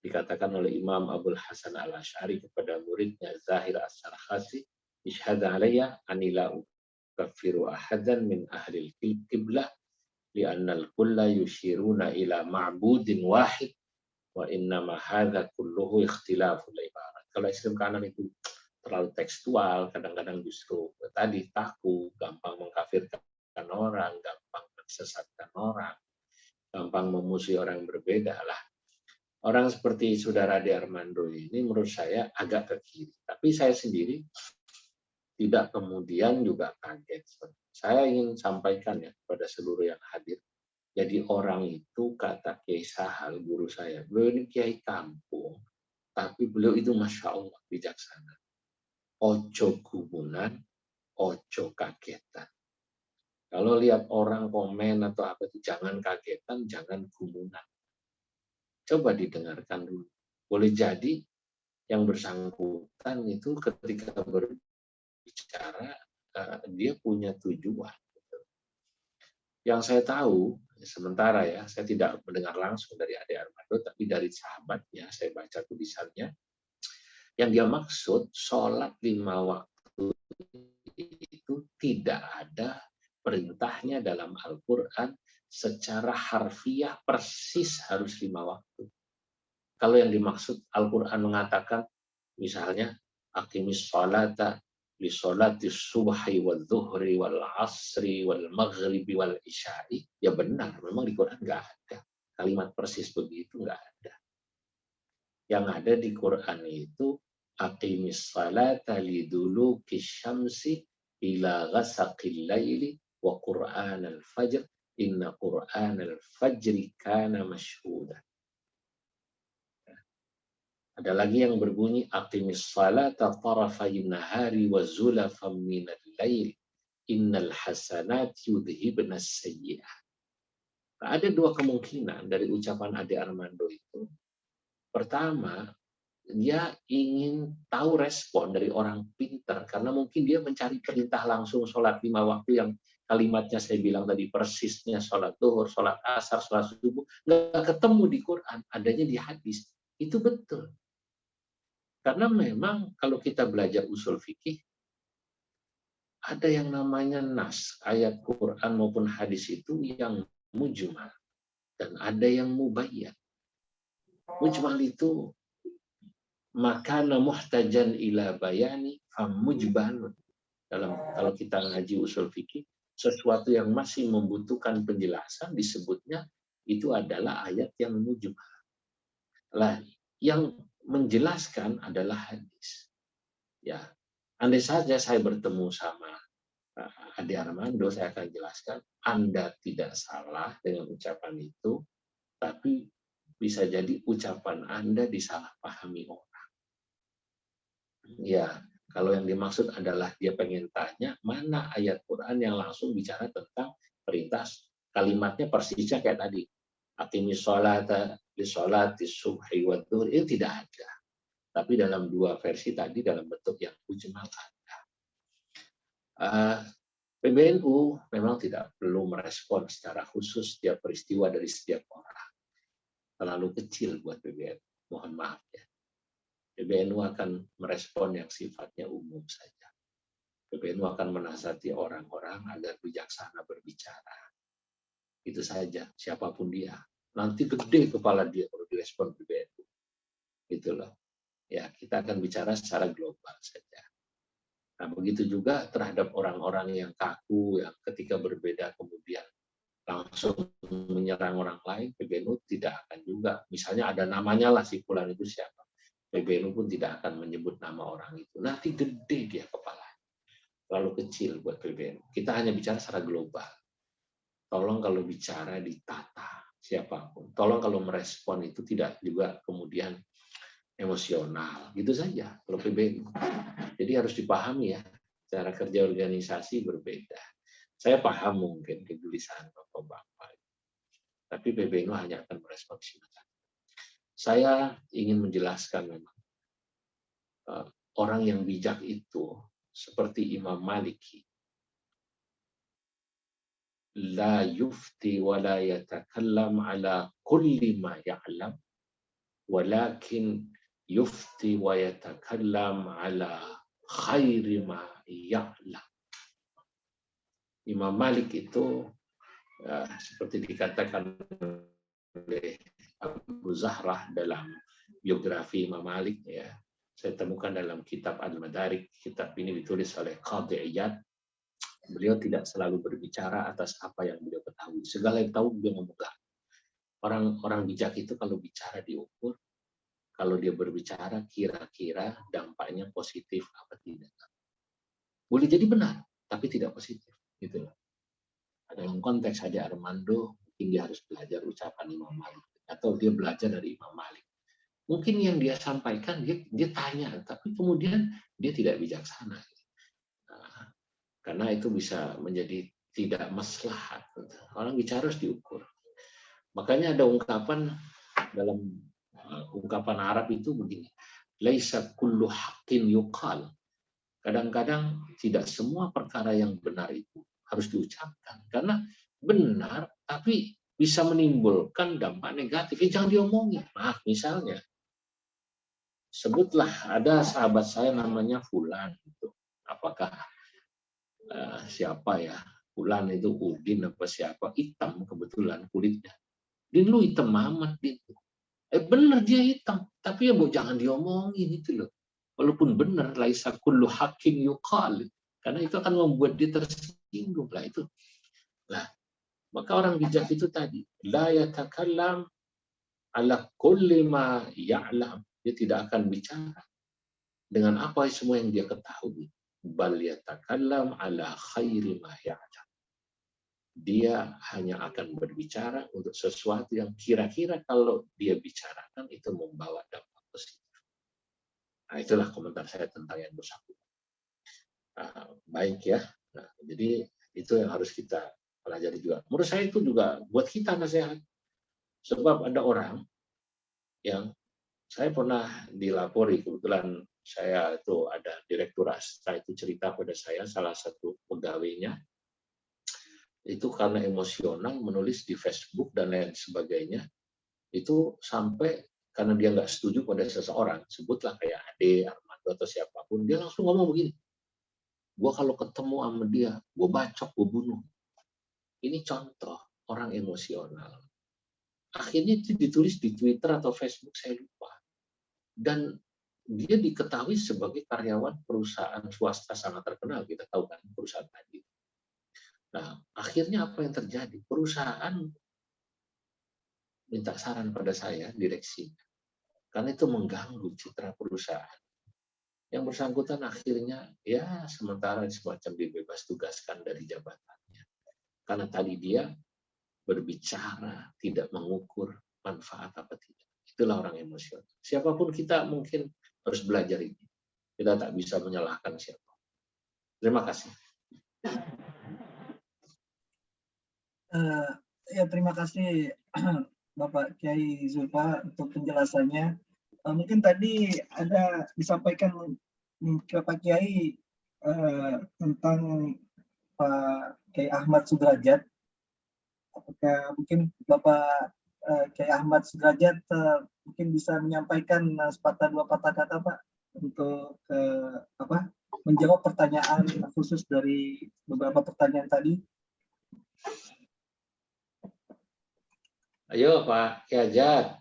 dikatakan oleh Imam Abul Hasan Al-Asy'ari kepada muridnya Zahir As-Sarkhasi, "Ishhad alayya anila ukaffiru ahadan min ahli al-qiblah li'anna al-kulla yushiruna ila ma'budin wahid wa innama hadza kulluhu ikhtilaful ibarat." Kalau ekstrem kanan itu terlalu tekstual, kadang-kadang justru tadi takut, gampang mengkafirkan orang, gampang mensesatkan orang, gampang memusuhi orang berbeda lah. Orang seperti saudara Ade Armando ini menurut saya agak ke kiri. Tapi saya sendiri tidak kemudian juga kaget. Saya ingin sampaikan ya kepada seluruh yang hadir. Jadi orang itu kata Kiai Sahal, guru saya, beliau ini kiai kampung, tapi beliau itu Masya Allah bijaksana. Ojo gumunan, ojo kagetan. Kalau lihat orang komen atau apa itu jangan kagetan, jangan gumunan. Coba didengarkan dulu. Boleh jadi yang bersangkutan itu ketika berbicara dia punya tujuan. Yang saya tahu sementara ya, saya tidak mendengar langsung dari Ade Armando, tapi dari sahabatnya saya baca tulisannya. Yang dia maksud sholat 5 waktu itu tidak ada perintahnya dalam Al-Quran secara harfiah persis harus 5 waktu. Kalau yang dimaksud Al-Quran mengatakan misalnya aqimis sholata li sholati subhi wal dhuhri wal asri wal maghribi wal isya'i, ya benar, memang di Quran nggak ada kalimat persis begitu, nggak ada. Yang ada di Quran itu aqimis salata liduluki syamsi ila ghasaqil laili wa qur'anal fajr inna qur'anal fajri kana mashhuda. Ada lagi yang berbunyi aqimis salata tarafayn nahari wa zulafan minal lail innal hasanati yudhibna sayyi'ah. Ada dua kemungkinan dari ucapan Ade Armando itu. Pertama, dia ingin tahu respon dari orang pintar karena mungkin dia mencari perintah langsung sholat 5 waktu yang kalimatnya saya bilang tadi persisnya sholat zuhur, sholat asar, sholat subuh, nggak ketemu di Quran, adanya di hadis. Itu betul. Karena memang kalau kita belajar usul fikih, ada yang namanya nas, ayat Quran maupun hadis itu yang mujmal, dan ada yang mubayyan. Mujmal itu makana muhtajan ila bayani famujbalun. Kalau kita ngaji usul fikih, sesuatu yang masih membutuhkan penjelasan disebutnya itu adalah ayat yang mujmal. Lah, yang menjelaskan adalah hadis. Ya, andai saja saya bertemu sama Ade Armando, saya akan jelaskan, Anda tidak salah dengan ucapan itu, tapi bisa jadi ucapan Anda disalahpahami orang. Ya, kalau yang dimaksud adalah dia pengen tanya, mana ayat Quran yang langsung bicara tentang perintah, kalimatnya persisnya kayak tadi. Aqimis sholata li sholati subhi wa dhuhr, itu tidak ada. Tapi dalam dua versi tadi dalam bentuk yang mujmal ada. PBNU memang tidak perlu merespon secara khusus setiap peristiwa dari setiap orang. Terlalu kecil buat PBNU, mohon maaf ya. PBNU akan merespon yang sifatnya umum saja. PBNU akan menasihati orang-orang agar bijaksana berbicara. Itu saja, siapapun dia. Nanti gede kepala dia kalau direspon PBNU. Gitu loh. Ya, kita akan bicara secara global saja. Nah, begitu juga terhadap orang-orang yang kaku, yang ketika berbeda kemudian langsung menyerang orang lain, PBNU tidak akan juga. Misalnya ada namanya lah, si fulan itu siapa. PBNU pun tidak akan menyebut nama orang itu. Nanti gede dia kepala. Terlalu kecil buat PBNU. Kita hanya bicara secara global. Tolong kalau bicara ditata siapapun. Tolong kalau merespon itu tidak juga kemudian emosional. Gitu saja kalau PBNU. Jadi harus dipahami ya, cara kerja organisasi berbeda. Saya paham mungkin kegelisahan Bapak-Bapak. Tapi PBNU hanya akan merespon silakan. Saya ingin menjelaskan memang orang yang bijak itu seperti Imam Maliki. La yufti wa la yatakallam ala kulli ma ya'lam, walakin yufti wa yatakallam ala khairi ma ya'lam. Imam Malik itu seperti dikatakan oleh Abu Zahrah dalam biografi Imam Malik, ya, saya temukan dalam kitab Al-Madarik. Kitab ini ditulis oleh Qadhi Iyad. Beliau tidak selalu berbicara atas apa yang beliau ketahui. Segala yang tahu beliau memegang. Orang bijak itu kalau bicara diukur, kalau dia berbicara kira-kira dampaknya positif apa tidak. Boleh jadi benar, tapi tidak positif. Gitu. Dalam konteks Ade Armando, mungkin dia harus belajar ucapan Imam Malik. Atau dia belajar dari Imam Malik. Mungkin yang dia sampaikan, dia tanya, tapi kemudian dia tidak bijaksana. Nah, karena itu bisa menjadi tidak maslahat. Orang bicara harus diukur. Makanya ada ungkapan dalam ungkapan Arab itu begini. Laisa kullu haqqin yuqal. Kadang-kadang tidak semua perkara yang benar itu harus diucapkan. Karena benar, tapi bisa menimbulkan dampak negatif. Jangan diomongin. Nah, misalnya, sebutlah ada sahabat saya namanya Fulan. Apakah siapa ya? Fulan itu Udin apa siapa? Hitam kebetulan kulitnya. Din, lu hitam amat, Din. Bener dia hitam. Tapi ya jangan diomongin itu loh. Walaupun benar, laisa kullu haqqin yuqal. Karena itu akan membuat dia tersinggung lah itu. Nah, maka orang bijak itu tadi, la yatakallam ala kulli ma ya'lam. Dia tidak akan bicara dengan apa semua yang dia ketahui. Bal yatakallam ala khairi ma ya'lam. Dia hanya akan berbicara untuk sesuatu yang kira-kira kalau dia bicarakan itu membawa dampak positif. Nah, itulah komentar saya tentang yang bersangkutan. Baik ya. Nah, jadi itu yang harus kita pelajari juga. Menurut saya itu juga buat kita nasihat. Sebab ada orang yang saya pernah dilapori, kebetulan saya itu ada direktur Astra itu cerita pada saya, salah satu pegawainya, itu karena emosional menulis di Facebook dan lain sebagainya, itu sampai karena dia nggak setuju pada seseorang, sebutlah kayak Ade, Armando atau siapapun, dia langsung ngomong begini, gue kalau ketemu sama dia, gue bacok, gue bunuh. Ini contoh orang emosional. Akhirnya itu ditulis di Twitter atau Facebook, saya lupa. Dan dia diketahui sebagai karyawan perusahaan swasta sangat terkenal, kita tahu kan perusahaan tadi. Nah, akhirnya apa yang terjadi? Perusahaan minta saran pada saya, direksi, karena itu mengganggu citra perusahaan. Yang bersangkutan akhirnya ya sementara semacam dibebas tugaskan dari jabatannya. Karena tadi dia berbicara tidak mengukur manfaat apa tidak. Itulah orang emosional. Siapapun kita mungkin harus belajar ini. Kita tak bisa menyalahkan siapa. Terima kasih. Ya, terima kasih Bapak Kiai Zulfa untuk penjelasannya. Mungkin tadi ada disampaikan ke Pak Kiai tentang Pak Kiai Ahmad Sudrajat. Apakah mungkin Bapak Kiai Ahmad Sudrajat mungkin bisa menyampaikan sepatah dua patah kata Pak untuk menjawab pertanyaan khusus dari beberapa pertanyaan tadi? Ayo Pak Kiai Ajat.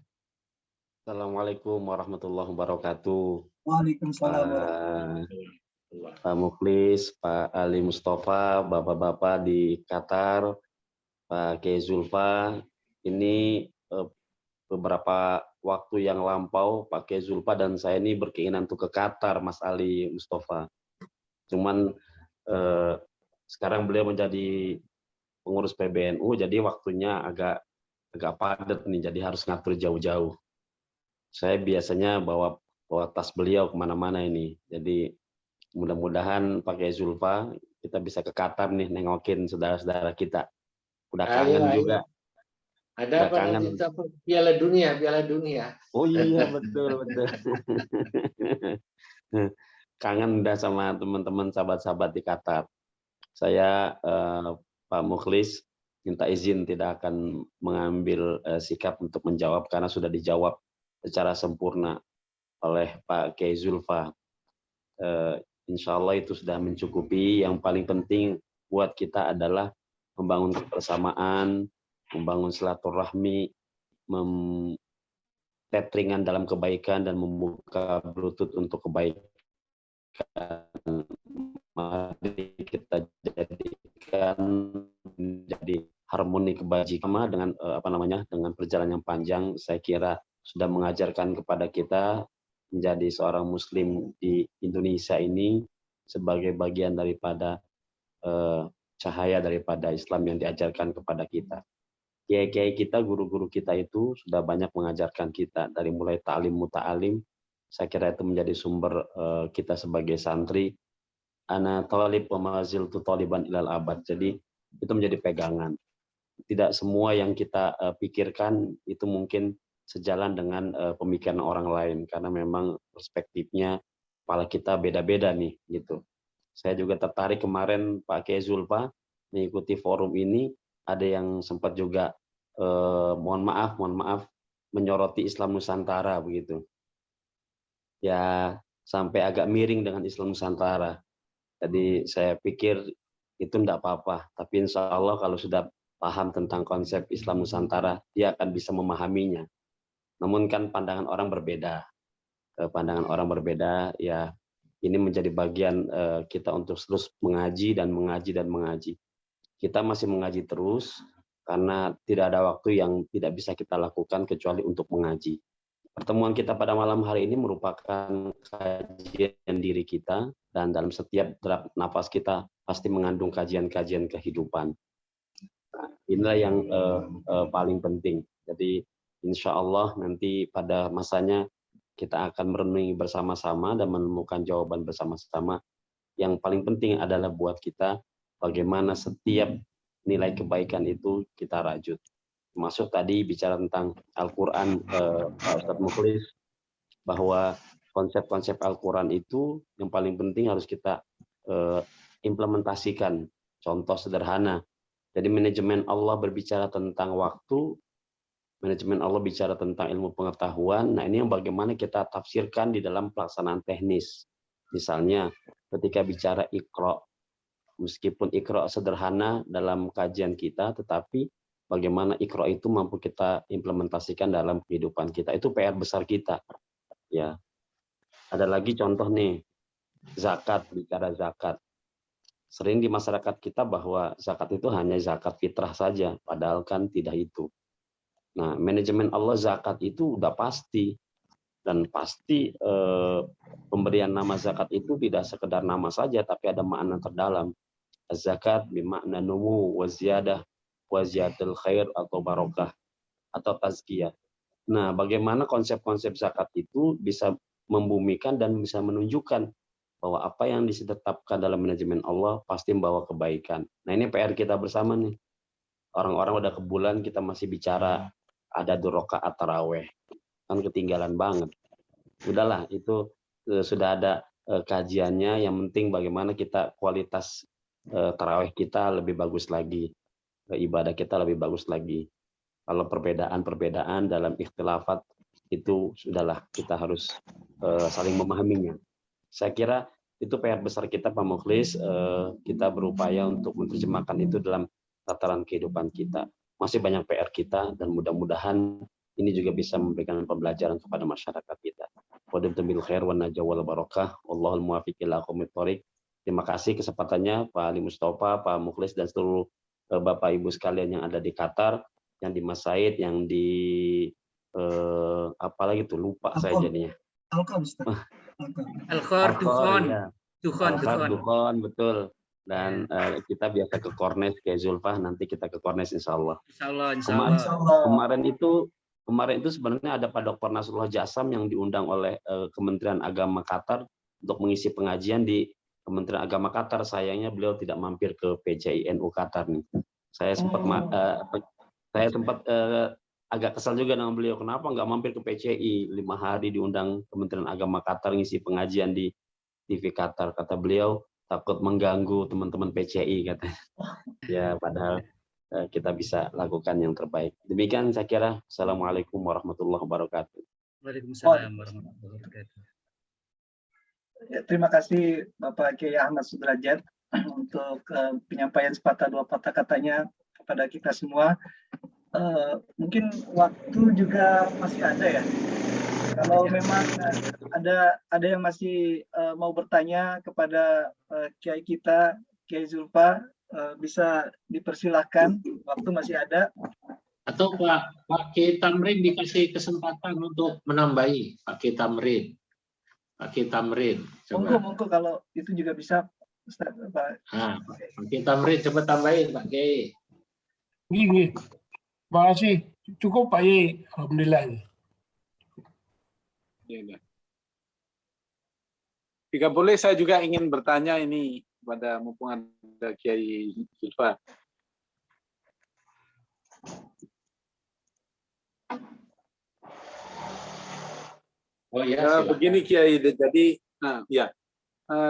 Assalamualaikum warahmatullahi wabarakatuh. Waalaikumsalam Pak Mukhlis, Pak Ali Mustafa, Bapak-Bapak di Qatar, Pak Kiai Zulfa. Ini beberapa waktu yang lampau Pak Kiai Zulfa dan saya ini berkeinginan untuk ke Qatar, Mas Ali Mustafa. Cuman sekarang beliau menjadi pengurus PBNU, jadi waktunya agak padat nih, jadi harus ngatur jauh-jauh. Saya biasanya bawa tas beliau kemana-mana ini, jadi mudah-mudahan Pak Kiai Zulfa kita bisa ke Qatar nih nengokin saudara-saudara kita. Udah kangen juga. Ada apa nanti Piala Dunia. Oh iya betul. Kangen udah sama teman-teman sahabat-sahabat di Qatar. Saya Pak Mukhlis minta izin tidak akan mengambil sikap untuk menjawab karena sudah dijawab secara sempurna oleh Pak Kiai Zulfa. Insya Allah itu sudah mencukupi. Yang paling penting buat kita adalah membangun kebersamaan, membangun silaturahmi, tetringan dalam kebaikan dan membuka Bluetooth untuk kebaikan. Mari kita jadikan menjadi harmoni kebajikan dengan dengan perjalanan yang panjang. Saya kira sudah mengajarkan kepada kita menjadi seorang Muslim di Indonesia ini sebagai bagian daripada cahaya daripada Islam yang diajarkan kepada kita. Kiai-kiai kita, guru-guru kita itu sudah banyak mengajarkan kita dari mulai ta'lim muta'alim. Saya kira itu menjadi sumber kita sebagai santri. Ana talib wa maziltu taliban ilal abad. Jadi itu menjadi pegangan. Tidak semua yang kita pikirkan itu mungkin sejalan dengan pemikiran orang lain karena memang perspektifnya kepala kita beda-beda nih gitu. Saya juga tertarik kemarin Pak Kiai Zulfa mengikuti forum ini, ada yang sempat juga mohon maaf menyoroti Islam Nusantara begitu. Ya sampai agak miring dengan Islam Nusantara. Jadi saya pikir itu tidak apa-apa, tapi insya Allah kalau sudah paham tentang konsep Islam Nusantara, dia akan bisa memahaminya. Namun kan pandangan orang berbeda. Pandangan orang berbeda, ya ini menjadi bagian kita untuk terus mengaji dan mengaji. Kita masih mengaji terus, karena tidak ada waktu yang tidak bisa kita lakukan kecuali untuk mengaji. Pertemuan kita pada malam hari ini merupakan kajian diri kita, dan dalam setiap derap nafas kita pasti mengandung kajian-kajian kehidupan. Nah, inilah yang paling penting. Jadi insya Allah nanti pada masanya kita akan merenungi bersama-sama dan menemukan jawaban bersama-sama. Yang paling penting adalah buat kita bagaimana setiap nilai kebaikan itu kita rajut. Termasuk tadi bicara tentang Al-Quran, Pak Ustadz Mukhlis, bahwa konsep-konsep Al-Quran itu yang paling penting harus kita implementasikan. Contoh sederhana, Jadi manajemen Allah berbicara tentang waktu, manajemen Allah bicara tentang ilmu pengetahuan. Nah, ini yang bagaimana kita tafsirkan di dalam pelaksanaan teknis. Misalnya ketika bicara Iqra, meskipun Iqra sederhana dalam kajian kita, tetapi bagaimana Iqra itu mampu kita implementasikan dalam kehidupan kita. Itu PR besar kita. Ya. Ada lagi contoh nih, zakat, bicara zakat. Sering di masyarakat kita bahwa zakat itu hanya zakat fitrah saja, padahal kan tidak itu. Nah, manajemen Allah zakat itu udah pasti, dan pasti pemberian nama zakat itu tidak sekedar nama saja, tapi ada makna terdalam. Zakat bermakna numu, waziyadah, waziyatul khair atau barokah atau tazkiyah. Nah, bagaimana konsep-konsep zakat itu bisa membumikan dan bisa menunjukkan bahwa apa yang ditetapkan dalam manajemen Allah pasti membawa kebaikan. Nah, ini PR kita bersama nih. Orang-orang udah ke bulan kita masih bicara ada 2 rakaat taraweh. Kan ketinggalan banget. Udahlah, itu sudah ada kajiannya, yang penting bagaimana kita kualitas taraweh kita lebih bagus lagi. Ibadah kita lebih bagus lagi. Kalau perbedaan-perbedaan dalam ikhtilafat itu sudahlah, kita harus saling memahaminya. Saya kira itu PR besar kita, Pak Mukhlis. Kita berupaya untuk menerjemahkan itu dalam tataran kehidupan kita. Masih banyak PR kita, dan mudah-mudahan ini juga bisa memberikan pembelajaran kepada masyarakat kita. Wadumtum bil khair wan najwa wal barakah. Wallahul muwaffiq ila aqwamit thoriq. Terima kasih kesempatannya Pak Ali Mustafa, Pak Mukhlis, dan seluruh Bapak Ibu sekalian yang ada di Qatar, yang di Masaid, yang di apalagi tuh lupa saya jadinya. Al-Khor, Dukhon. Ya. Dukhon. Dukhon, betul. Dan kita biasa ke Kornes, ke Zulfah, nanti kita ke Kornes insya Allah. Insya Allah. Kemarin itu sebenarnya ada Pak Dr. Nasrullah Jasam yang diundang oleh Kementerian Agama Qatar untuk mengisi pengajian di Kementerian Agama Qatar. Sayangnya beliau tidak mampir ke PCI-NU Qatar nih. Saya sempat agak kesal juga dengan beliau. Kenapa nggak mampir ke PCI? 5 hari diundang Kementerian Agama Qatar ngisi pengajian di TV Qatar. Kata beliau takut mengganggu teman-teman PCI katanya. Ya, padahal kita bisa lakukan yang terbaik. Demikian saya kira. Assalamualaikum warahmatullahi wabarakatuh. Waalaikumsalam warahmatullahi wabarakatuh. Ya, terima kasih Bapak Kiai Ahmad Sudrajat untuk penyampaian sepatah dua patah katanya kepada kita semua. Mungkin waktu juga masih ada ya. Kalau memang ada yang masih mau bertanya kepada Kiai kita, Kiai Zulfa, bisa dipersilahkan, waktu masih ada. Atau Pak Kiai Tamrin dikasih kesempatan untuk menambahi, Pak Kiai Tamrin. Pak Kiai Tamrin. Monggo kalau itu juga bisa, Ustaz. Pak Kiai Tamrin, coba tambahin Pak Kiai. Gini, makasih. Cukup Pak Kiai, alhamdulillah. Ya. Jika boleh saya juga ingin bertanya ini pada mumpung ada Kiai Zulfa. Oh ya, begini Kiai, jadi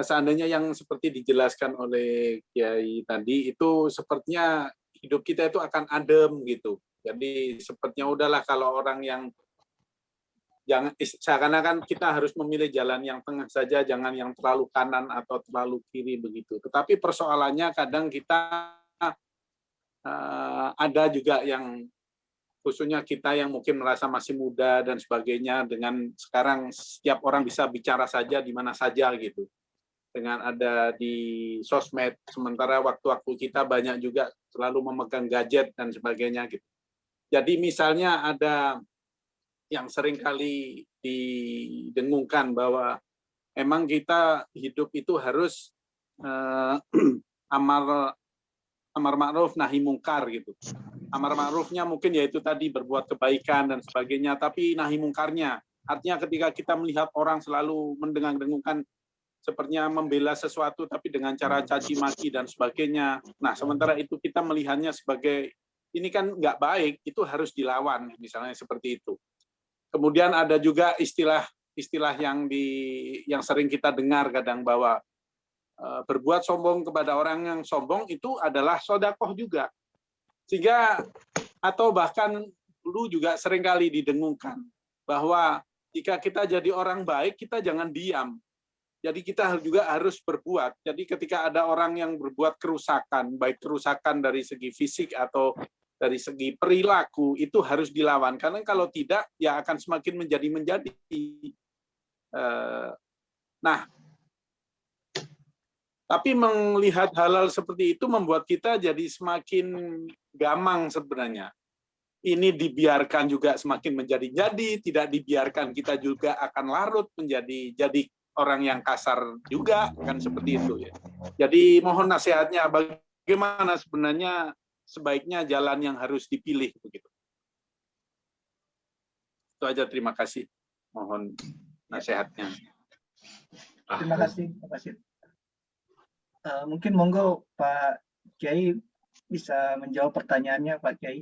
seandainya yang seperti dijelaskan oleh Kiai tadi itu sepertinya hidup kita itu akan adem gitu. Jadi sepertinya udahlah kalau orang yang jangan, seakan-akan kita harus memilih jalan yang tengah saja, jangan yang terlalu kanan atau terlalu kiri begitu. Tetapi persoalannya kadang kita ada juga yang khususnya kita yang mungkin merasa masih muda dan sebagainya, dengan sekarang setiap orang bisa bicara saja di mana saja gitu. Dengan ada di sosmed, sementara waktu-waktu kita banyak juga selalu memegang gadget dan sebagainya gitu. Jadi misalnya ada yang sering kali didengungkan bahwa emang kita hidup itu harus amar ma'ruf nahi mungkar gitu. Amar ma'rufnya mungkin yaitu tadi berbuat kebaikan dan sebagainya, tapi nahi mungkarnya artinya ketika kita melihat orang selalu mendengung-dengungkan sepertinya membela sesuatu tapi dengan cara caci maki dan sebagainya. Nah, sementara itu kita melihatnya sebagai ini kan nggak baik, itu harus dilawan misalnya seperti itu. Kemudian ada juga istilah yang sering kita dengar kadang bahwa berbuat sombong kepada orang yang sombong itu adalah sodakoh juga. Sehingga atau bahkan dulu juga seringkali didengungkan bahwa jika kita jadi orang baik, kita jangan diam. Jadi kita juga harus berbuat. Jadi ketika ada orang yang berbuat kerusakan, baik kerusakan dari segi fisik atau dari segi perilaku, itu harus dilawan. Karena kalau tidak, ya akan semakin menjadi-menjadi. Nah, tapi melihat hal-hal seperti itu membuat kita jadi semakin gamang sebenarnya. Ini dibiarkan juga semakin menjadi-jadi, tidak dibiarkan kita juga akan larut jadi orang yang kasar juga, kan seperti itu ya. Jadi mohon nasihatnya bagaimana sebenarnya sebaiknya jalan yang harus dipilih begitu. Itu aja, terima kasih. Mohon nasihatnya. Terima kasih, Pak Basit. Mungkin monggo Pak Kiai bisa menjawab pertanyaannya, Pak Kiai.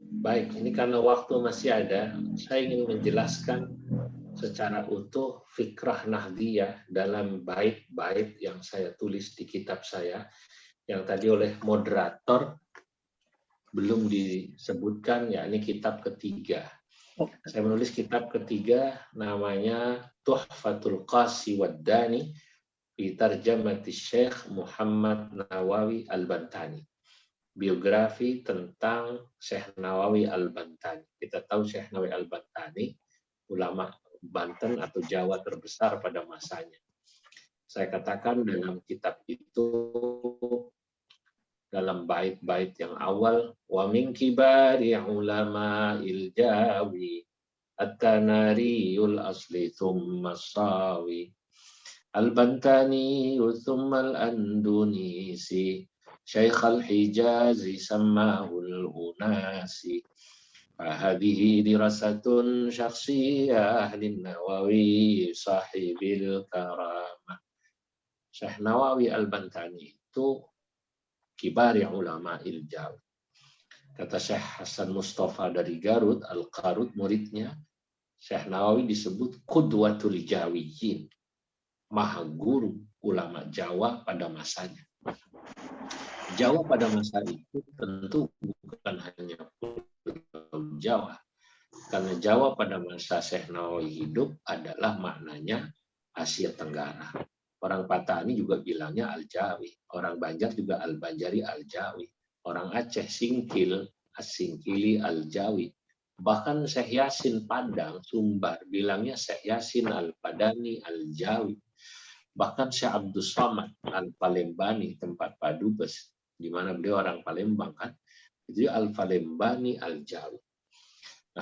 Baik, ini karena waktu masih ada, saya ingin menjelaskan secara utuh fikrah Nahdiyah dalam bait-bait yang saya tulis di kitab saya, yang tadi oleh moderator belum disebutkan, yakni kitab ketiga. Saya menulis kitab ketiga namanya Tuhfatul Qasi Waddani fi Tarjamati Syekh Muhammad Nawawi Al-Bantani. Biografi tentang Syekh Nawawi Al-Bantani. Kita tahu Syekh Nawawi Al-Bantani ulama Banten atau Jawa terbesar pada masanya. Saya katakan dalam kitab itu, dalam bait-bait yang awal, wa min kibari ulama il-jawi at-tanariyul asli thumma sawi al-Bantani thumma al-Andunisi Syekh al-Hijazi sammahul unasi. Hadhihi dirasatun syakhsiyah lin-Nawawi sahibil karamah. Syekh Nawawi Al-Bantani itu kibari ulama il-Jawi. Kata Syekh Hasan Mustafa dari Garut, Al-Qarut muridnya, Syekh Nawawi disebut Qudwatul Jawiyin, maha guru ulama Jawa pada masanya. Jawa pada masa itu tentu bukan hanya Jawa, karena Jawa pada masa Syekh Nawawi hidup adalah maknanya Asia Tenggara. Orang Patani juga bilangnya Al-Jawi, orang Banjar juga Al-Banjari Al-Jawi, orang Aceh Singkil, As-Singkili Al-Jawi. Bahkan Syekh Yasin Padang, Sumbar, bilangnya Syekh Yasin Al-Padani Al-Jawi. Bahkan Syekh Abdul Somad Al-Palembani, tempat Pak Dubes, di mana beliau orang Palembang kan, itu Al-Palembani Al-Jawi.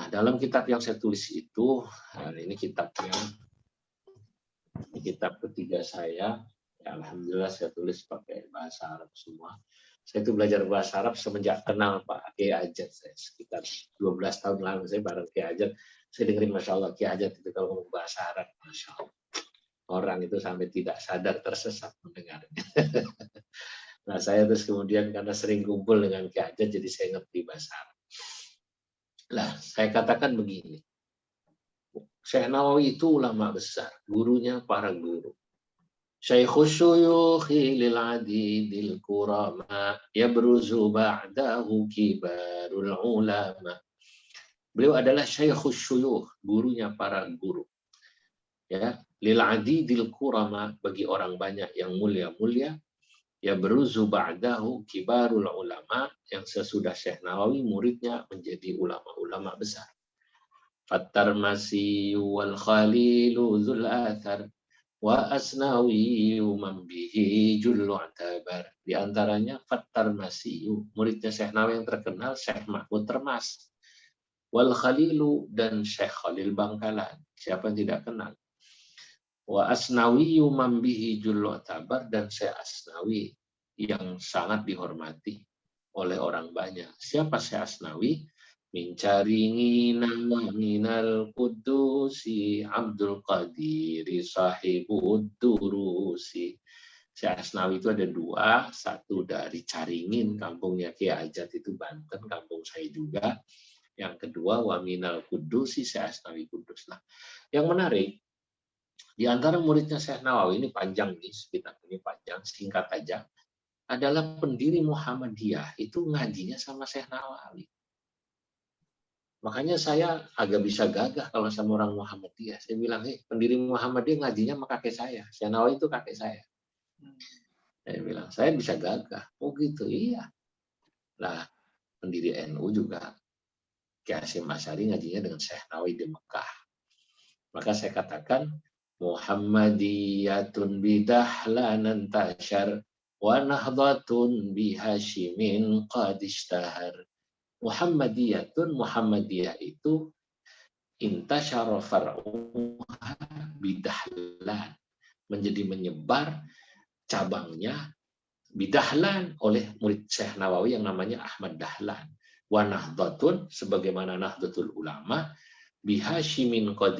Nah, dalam kitab yang saya tulis itu, ini kitab ketiga saya, ya, alhamdulillah saya tulis pakai bahasa Arab semua. Saya itu belajar bahasa Arab semenjak kenal Pak Kiai Ajat, saya sekitar 12 tahun lalu saya bareng Kiai Ajat, saya dengerin Masya Allah Kiai Ajat itu kalau ngomong bahasa Arab, Masya Allah. Orang itu sampai tidak sadar tersesat mendengarnya. Nah, saya terus kemudian karena sering kumpul dengan Kiai Ajat, jadi saya ngerti bahasa Arab. Lah, saya katakan begini. Syekh Nawawi itu ulama besar, gurunya para guru. Syekhus syuyukhi lil adidil kurama yabruzu ba'dahu kibarul ulama. Beliau adalah syekhus syuyukh, gurunya para guru. Ya, lil adidil kurama, bagi orang banyak yang mulia-mulia. Yabruzu ba'dahu kibarul ulama, yang sesudah Syekh Nawawi muridnya menjadi ulama-ulama besar. At-Tarmasi wal Khalilu dzul athar wa Asnawi man bihi jullu atabar. Di antaranya At-Tarmasi, muridnya Syekh Nawawi yang terkenal, Syekh Mahmud Termas. Wal Khalilu, dan Syekh Khalil Bangkalan. Siapa yang tidak kenal? Wa Asnawi man bihi jullu atabar, dan Syekh Asnawi yang sangat dihormati oleh orang banyak. Siapa Syekh Asnawi? Mincaringina minal kudusi Abdul Qadir sahibud durusi. Syekh Asnawi itu ada dua, satu dari Caringin, kampungnya Kiai Ajat itu Banten, kampung saya juga. Yang kedua wa minal kudusi, Syekh Asnawi Kudus. Nah, yang menarik di antara muridnya Syekh Nawawi, ini panjang nih, sekitar ini panjang, singkat aja. adalah pendiri Muhammadiyah, itu ngajinya sama Syekh Nawawi. Makanya saya agak bisa gagah kalau sama orang Muhammadiyah. Saya bilang, pendiri Muhammadiyah ngajinya sama kakek saya. Syekh Nawawi itu kakek saya. Saya bilang, saya bisa gagah. Oh gitu, iya. Nah, pendiri NU juga, Kiai Hasyim Asy'ari ngajinya dengan Syekh Nawawi di Mekah. Maka saya katakan, Muhammadiyatun bidahlanan tashar wa nahdhatun bihasyimin qad ishtahar. Muhammadiyah itu intasyara far'uha bidahlan, menjadi menyebar cabangnya bidahlan oleh murid Syekh Nawawi yang namanya Ahmad Dahlan. Wa nahdhatun, sebagaimana Nahdlatul Ulama, bihasyimin qad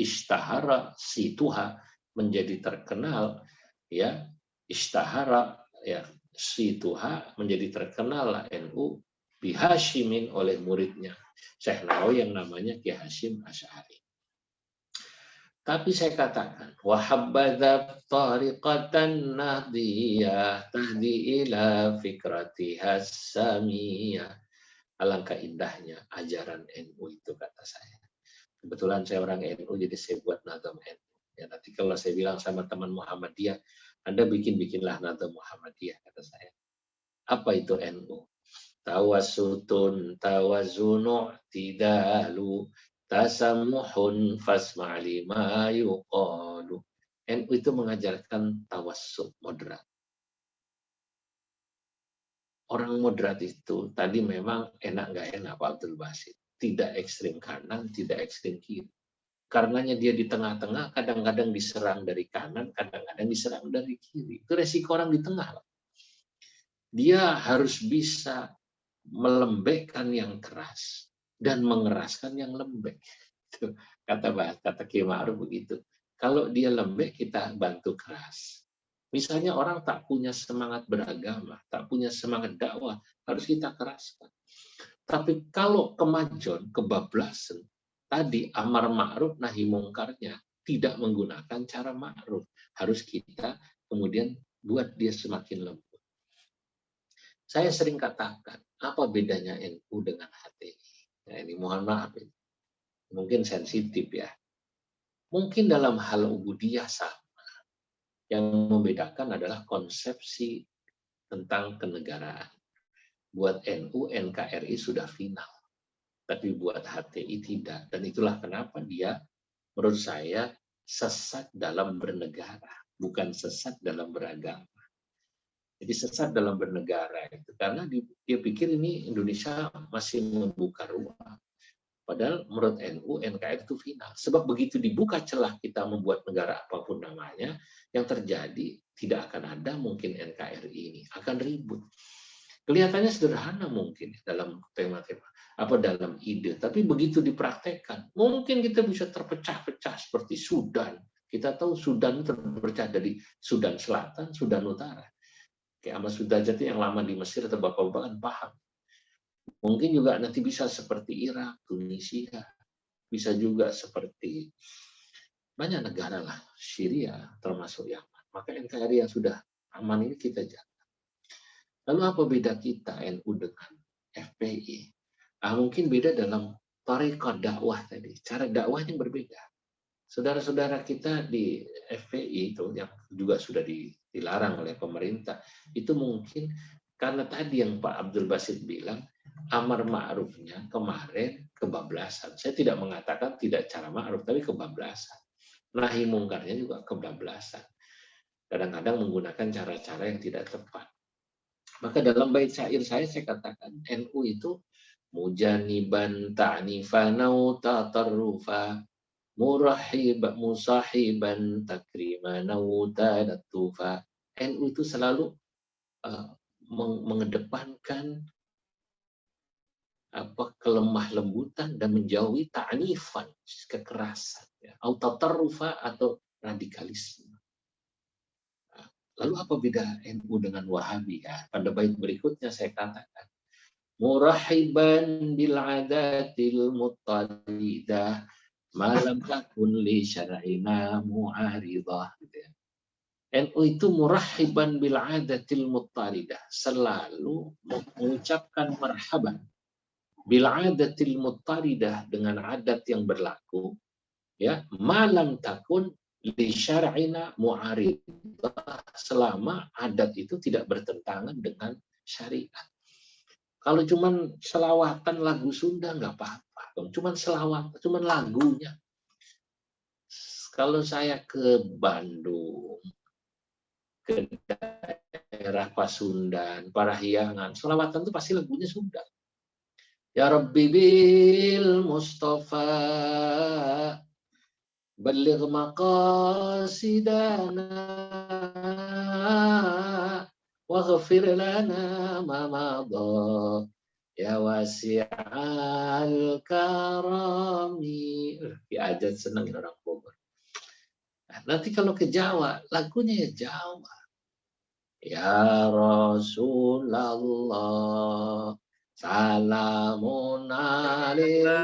ishtahara situha, menjadi terkenal, ya, ishtahara, ya, situha, menjadi terkenal NU bihasyimin oleh muridnya Syekh Nawawi yang namanya Kiai Hasyim Asy'ari. Tapi saya katakan, wa habbadha tariqatan nahdiyah tahdi ila fikratiha samiyah. Alangkah indahnya ajaran NU itu, kata saya. Kebetulan saya orang NU, jadi saya buat nazam NU. Ya, nanti kalau saya bilang sama teman Muhammadiyah, Anda bikinlah nazam Muhammadiyah, kata saya. Apa itu NU? Tawassutun tawazunu tidalu tasamuhun fasma' lima yuqalu. NU itu mengajarkan tawassut, moderat. Orang moderat itu tadi memang enak nggak enak Pak Abdul Basit. Tidak ekstrim kanan, tidak ekstrim kiri. Karenanya dia di tengah-tengah, kadang-kadang diserang dari kanan, kadang-kadang diserang dari kiri. Itu resiko orang di tengah. Dia harus bisa melembekkan yang keras dan mengeraskan yang lembek. Itu kata Kiai Ma'ruf begitu. Kalau dia lembek, kita bantu keras. Misalnya orang tak punya semangat beragama, tak punya semangat dakwah, harus kita keraskan. Tapi kalau kemajon, kebablasan, tadi amar ma'ruf nahi mungkarnya tidak menggunakan cara ma'ruf, harus kita kemudian buat dia semakin lembut. Saya sering katakan, apa bedanya NU dengan HTI? Nah, ini mohon maaf, ini mungkin sensitif ya. Mungkin dalam hal ubudiyah sama. Yang membedakan adalah konsepsi tentang kenegaraan. Buat NU, NKRI sudah final. Tapi buat HTI tidak. Dan itulah kenapa dia, menurut saya, sesat dalam bernegara. Bukan sesat dalam beragama. Jadi sesat dalam bernegara itu karena dia pikir ini Indonesia masih membuka ruang. Padahal menurut NU, NKRI itu final. Sebab begitu dibuka celah kita membuat negara apapun namanya, yang terjadi tidak akan ada mungkin NKRI ini. Akan ribut. Kelihatannya sederhana mungkin dalam tema-tema, apa dalam ide. Tapi begitu dipraktekkan, mungkin kita bisa terpecah-pecah seperti Sudan. Kita tahu Sudan terpecah dari Sudan Selatan, Sudan Utara. Kayak Ahmad Sudrajat yang lama di Mesir atau bapak-bapak kan paham. Mungkin juga nanti bisa seperti Irak, Tunisia, bisa juga seperti banyak negara lah, Syria termasuk Yaman. Maka NKRI yang sudah aman ini kita jaga. Lalu apa beda kita NU dengan FPI? Mungkin beda dalam tariqah dakwah tadi, cara dakwahnya berbeda. Saudara-saudara kita di FPI itu yang juga sudah dilarang oleh pemerintah, itu mungkin karena tadi yang Pak Abdul Basit bilang, amar ma'rufnya kemarin kebablasan. Saya tidak mengatakan tidak cara ma'ruf, tapi kebablasan. Nahi mungkarnya juga kebablasan. Kadang-kadang menggunakan cara-cara yang tidak tepat. Maka dalam bait syair saya katakan, NU itu mujaniban ta'nifanau tatarrufa musahiban takrimanau tadattufa. NU itu selalu mengedepankan kelemah lembutan dan menjauhi ta'nifan, kekerasan, ya, tatarrufa atau radikalisme. Lalu apa beda NU dengan Wahabi? Ya, pada bait berikutnya saya katakan, murahiban bil adatil muttalidah malam takun li syar'ina mu'aridah. Gitu ya. NU itu murahiban bil adatil muttaridah, selalu mengucapkan marhaban bil adatil muttaridah, dengan adat yang berlaku, ya, malam takun li syar'ina mu'aridah, selama adat itu tidak bertentangan dengan syariat. Kalau cuman selawatan lagu Sunda nggak apa-apa, cuman selawat, cuman lagunya. Kalau saya ke Bandung, ke daerah Pasundan, Parahyangan, selawatan itu pasti lagunya Sunda. Ya Rabbi bil Mustafa baligh maqasidana waghfir lana ma madha ya wasi'al karami. Diajat senang orang Bogor. Nanti kalau ke Jawa, lagunya ya Jawa. Ya Rasulullah, salamun alaikum.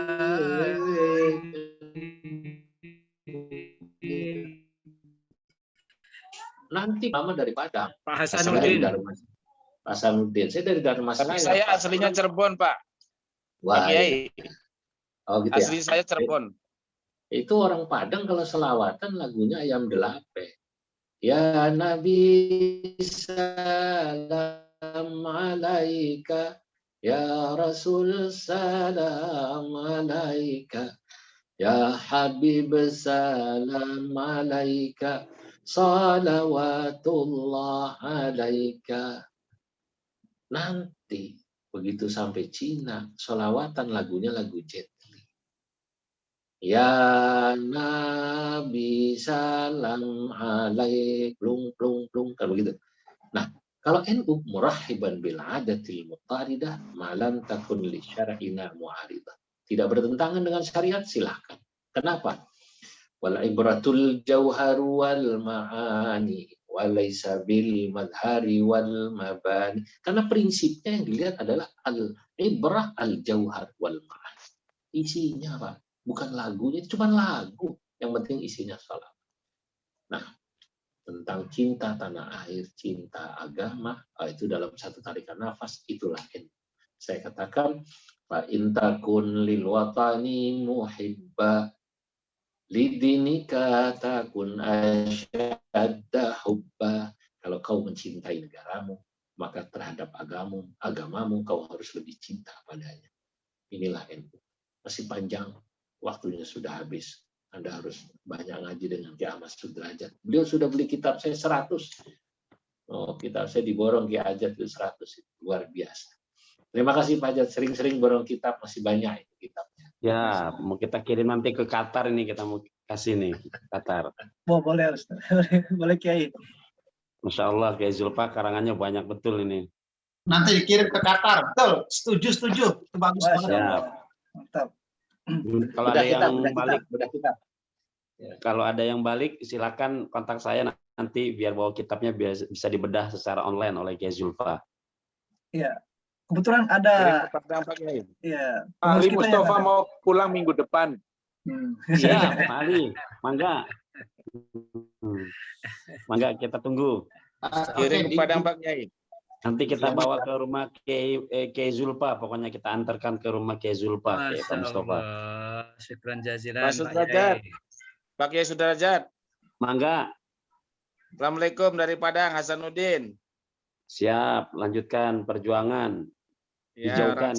Nanti mama dari Padang. Pak Hasanuddin. Pak Hasanuddin. Saya dari Darmas. Tapi saya aslinya Cirebon, Pak. Wah, Pak Kiai. Oh, gitu Asli ya? saya Cirebon. Itu orang Padang kalau selawatan lagunya Ayam Delape. Ya Nabi salam alaika, ya Rasul salam alaika, ya Habib salam alaika, salawatullah alaika. Nanti begitu sampai Cina, selawatan lagunya lagu Jet. Ya Nabi salam alaik, plung plung plung, kan begitu. Nah, kalau NU murahiban bil adatil muttaridah malam takun li syar'ina mu'aridah. Tidak bertentangan dengan syariat, silahkan. Kenapa? Wal ibratul jauharu wal ma'ani walaysa bil madhari wal mabani. Karena prinsipnya yang dilihat adalah al ibrah al jauhar wal ma'ani. Isinya, Pak. Bukan lagunya, cuma lagu. Yang penting isinya salat. Nah, tentang cinta tanah air, cinta agama, itu dalam satu tarikan nafas, itulah NU. Saya katakan, fa intakun lil watani muhibba lidinika takun asyadda hubba. Kalau kau mencintai negaramu, maka terhadap agamamu kau harus lebih cinta padanya. Inilah NU. Masih panjang. Waktunya sudah habis. Anda harus banyak ngaji dengan Ki Ahmad Sudrajat. Beliau sudah beli kitab saya 100. Oh, kitab saya diborong Ki Ajat itu 100. Luar biasa. Terima kasih Pak Ajat. Sering-sering borong kitab. Masih banyak itu kitabnya. Ya, mau kita kirim nanti ke Qatar ini, kita mau kasih nih Qatar. Boleh Ustaz. Boleh Kiai. Masya Allah, Kiai Zulfa karangannya banyak betul ini. Nanti dikirim ke Qatar. Betul. Setuju. Itu bagus banget. Mantap. Kalau ada yang balik, kalau ada yang balik, silakan kontak saya nanti biar bawa kitabnya bisa dibedah secara online oleh Kiai Zulfa. Iya, kebetulan ada. Iya. Ali Mustafa mau pulang minggu depan. Iya, Pak Ali, mangga. Mangga kita tunggu. Kirim ke Padang Pak Kiai. Nanti kita bawa ke rumah Kiai Zulfa, pokoknya kita antarkan ke rumah Kiai Zulfa, Kiai Pak Mustafa. Syukran jazilan Pak Sudrajat. Pak Kiai Sudrajat. Mangga. Assalamualaikum dari Padang, Hasanuddin. Siap, lanjutkan perjuangan. Ya, Hijaukan.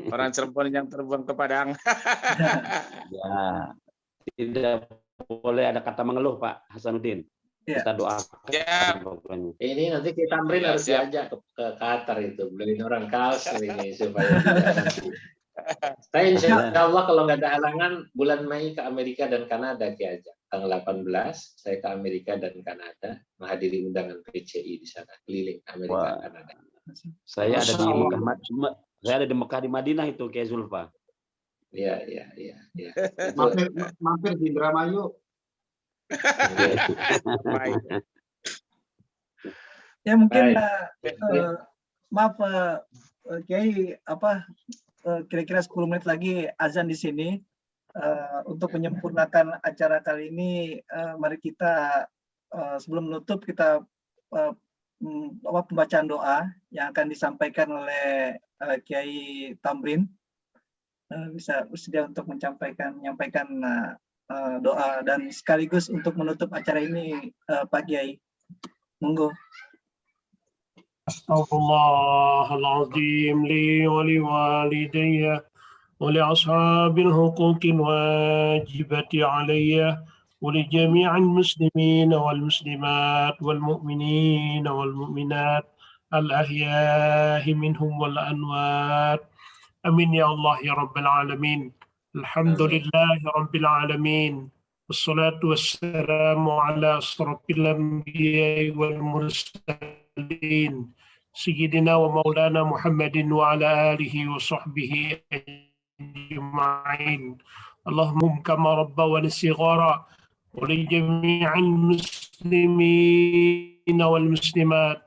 Orang Cirebon yang terbang ke Padang. Ya, tidak boleh ada kata mengeluh, Pak Hasanuddin. Kita doakan. Ya. Ini nanti kita Tamrin harus diajak ke Qatar itu, beliin orang kalsel ini supaya saya insya Allah kalau nggak ada halangan bulan Mei ke Amerika dan Kanada diajak. Tanggal 18 saya ke Amerika dan Kanada menghadiri undangan PCI di sana, keliling Amerika dan Kanada. Saya ada di Mekah, saya ada di Mekah di Madinah itu Kiai Zulfa. Iya. Mampir di Indramayu. Ya mungkin maaf Kiai kira-kira 10 menit lagi azan di sini. Untuk menyempurnakan acara kali ini mari kita sebelum menutup kita pembacaan doa yang akan disampaikan oleh Kiai Tamrin. Bisa bersedia untuk menyampaikan doa dan sekaligus untuk menutup acara ini, Pak Kiai. Monggo. Astaghfirullahaladzim li wa li walidayya wa li ashabil huquqil wajibati alayya wa li jami'il muslimin wal muslimat wal mu'minin wal mu'minat al ahya'i minhum wal amwat. Amin ya Allah ya Rabbal Alamin. Alhamdulillahi Rabbil Alamin. Wassalatu wassalamu ala asrafil anbiya'i wal mursalin. Sayyidina wa maulana Muhammadin wa ala alihi wa sahbihi ajma'in. Allahumma kama rabbawani sighara wa li jami'il muslimin wal muslimat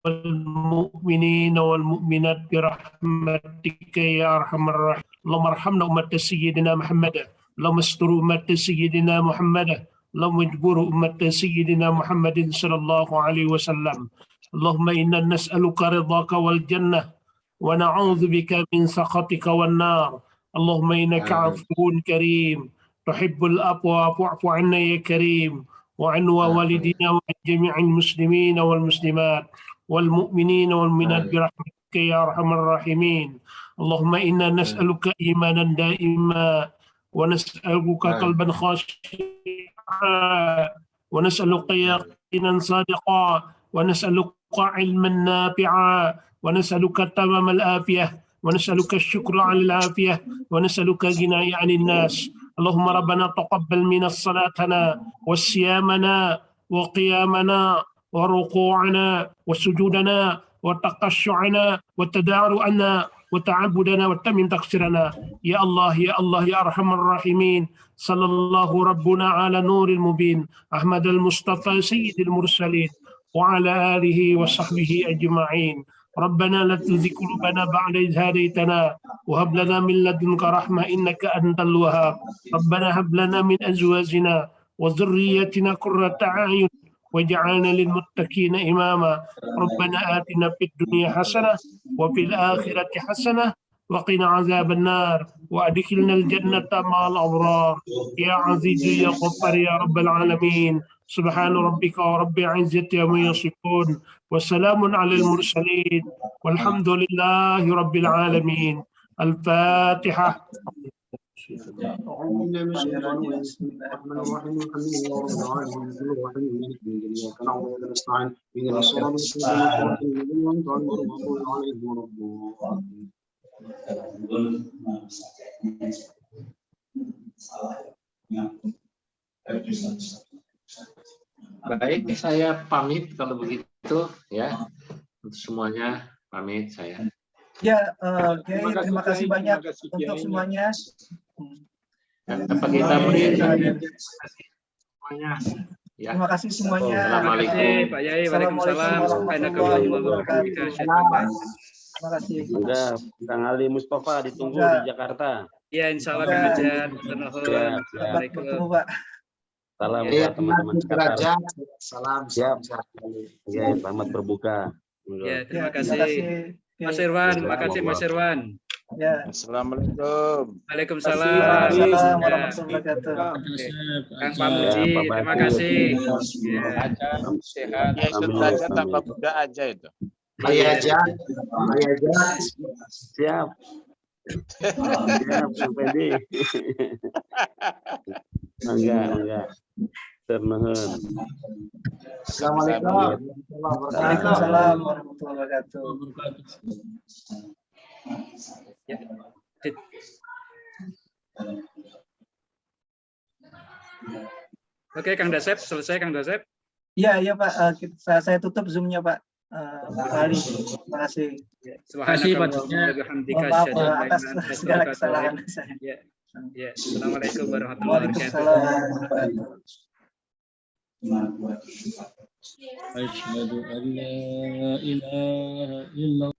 والمؤمنين والمؤمنات برحمتك يا أرحم الراحمين. اللهم ارحمنا أمة سيدنا محمد، اللهم استر أمة سيدنا محمد، اللهم اجبر أمة سيدنا محمد صلى الله عليه وسلم. اللهم إنا نسألك رضاك والجنة ونعوذ بك من سخطك والنار. اللهم إنك عفو كريم تحب العفو فاعف عنا يا كريم، وعن والدينا وعن جميع المسلمين والمسلمات والمؤمنين والمؤمنات برحمتك يا أرحم الراحمين. اللهم إنا نسألك إيمانا دائما، ونسألك قلبا خاشعا، ونسألك يقينا صادقا، ونسألك علما نافعا، ونسألك تمام العافية، ونسألك الشكر على العافية، ونسألك غنى عن الناس. اللهم ربنا تقبل منا صلاتنا وصيامنا وقيامنا وركوعنا وسجودنا وتقشعنا وتضرعنا وتعبدنا وتمن تقصيرنا. يا الله يا الله يا أرحم الراحمين. صلى الله ربنا على نور المبين أحمد المصطفى سيد المرسلين وعلى آله وصحبه أجمعين. ربنا لا تزغ قلوبنا بعد إذ هديتنا وهب لنا من لدنك رحمة إنك أنت الوهاب. ربنا هب لنا من أزواجنا وذريتنا قرة أعين واجعلنا للمتقين إماما. ربنا آتنا في الدنيا حسنة وفي الآخرة حسنة وقنا عذاب النار وأدخلنا الجنة مع الأبرار يا عزيز يا غفار يا رب العالمين. سبحان ربك رب العزة عما يصفون وسلام على المرسلين والحمد لله رب العالمين. الفاتحة. Baik, saya pamit kalau begitu ya. Untuk semuanya pamit saya. Ya, Kiai, terima kasih banyak untuk semuanya. Apa kita beri semuanya? Ya. Terima kasih semuanya. Assalamualaikum. Pak Yai, waalaikumsalam. Terima kasih. Semoga Kang Ali Mustafa ditunggu di Jakarta. Ya, insya Allah Kang Ajat. Assalamualaikum. Pak. Salam buat teman-teman Jakarta. Salam. Siap. Ya, selamat berbuka. Ya, terima kasih. Mas Irwan, makasih Mas Irwan. Ya. Assalamualaikum. Waalaikumsalam. Waalaikumsalam warahmatullahi wabarakatuh. Kang Pamuji, terima kasih. Sehat. Ya, sudah tambah muda aja itu. Ayah aja. Siap. Siap, sampai di. Enggak. Termohon. Assalamualaikum. Waalaikumsalam warahmatullahi wabarakatuh. Oke, Kang Dasep, selesai Kang Dasep? Iya Pak, saya tutup Zoom-nya Pak. Ali, terima kasih. Terima kasih Pak. Maaf atas segala kesalahan saya. Ya, Assalamualaikum warahmatullahi wabarakatuh. Asyhadu an la ilaha illallah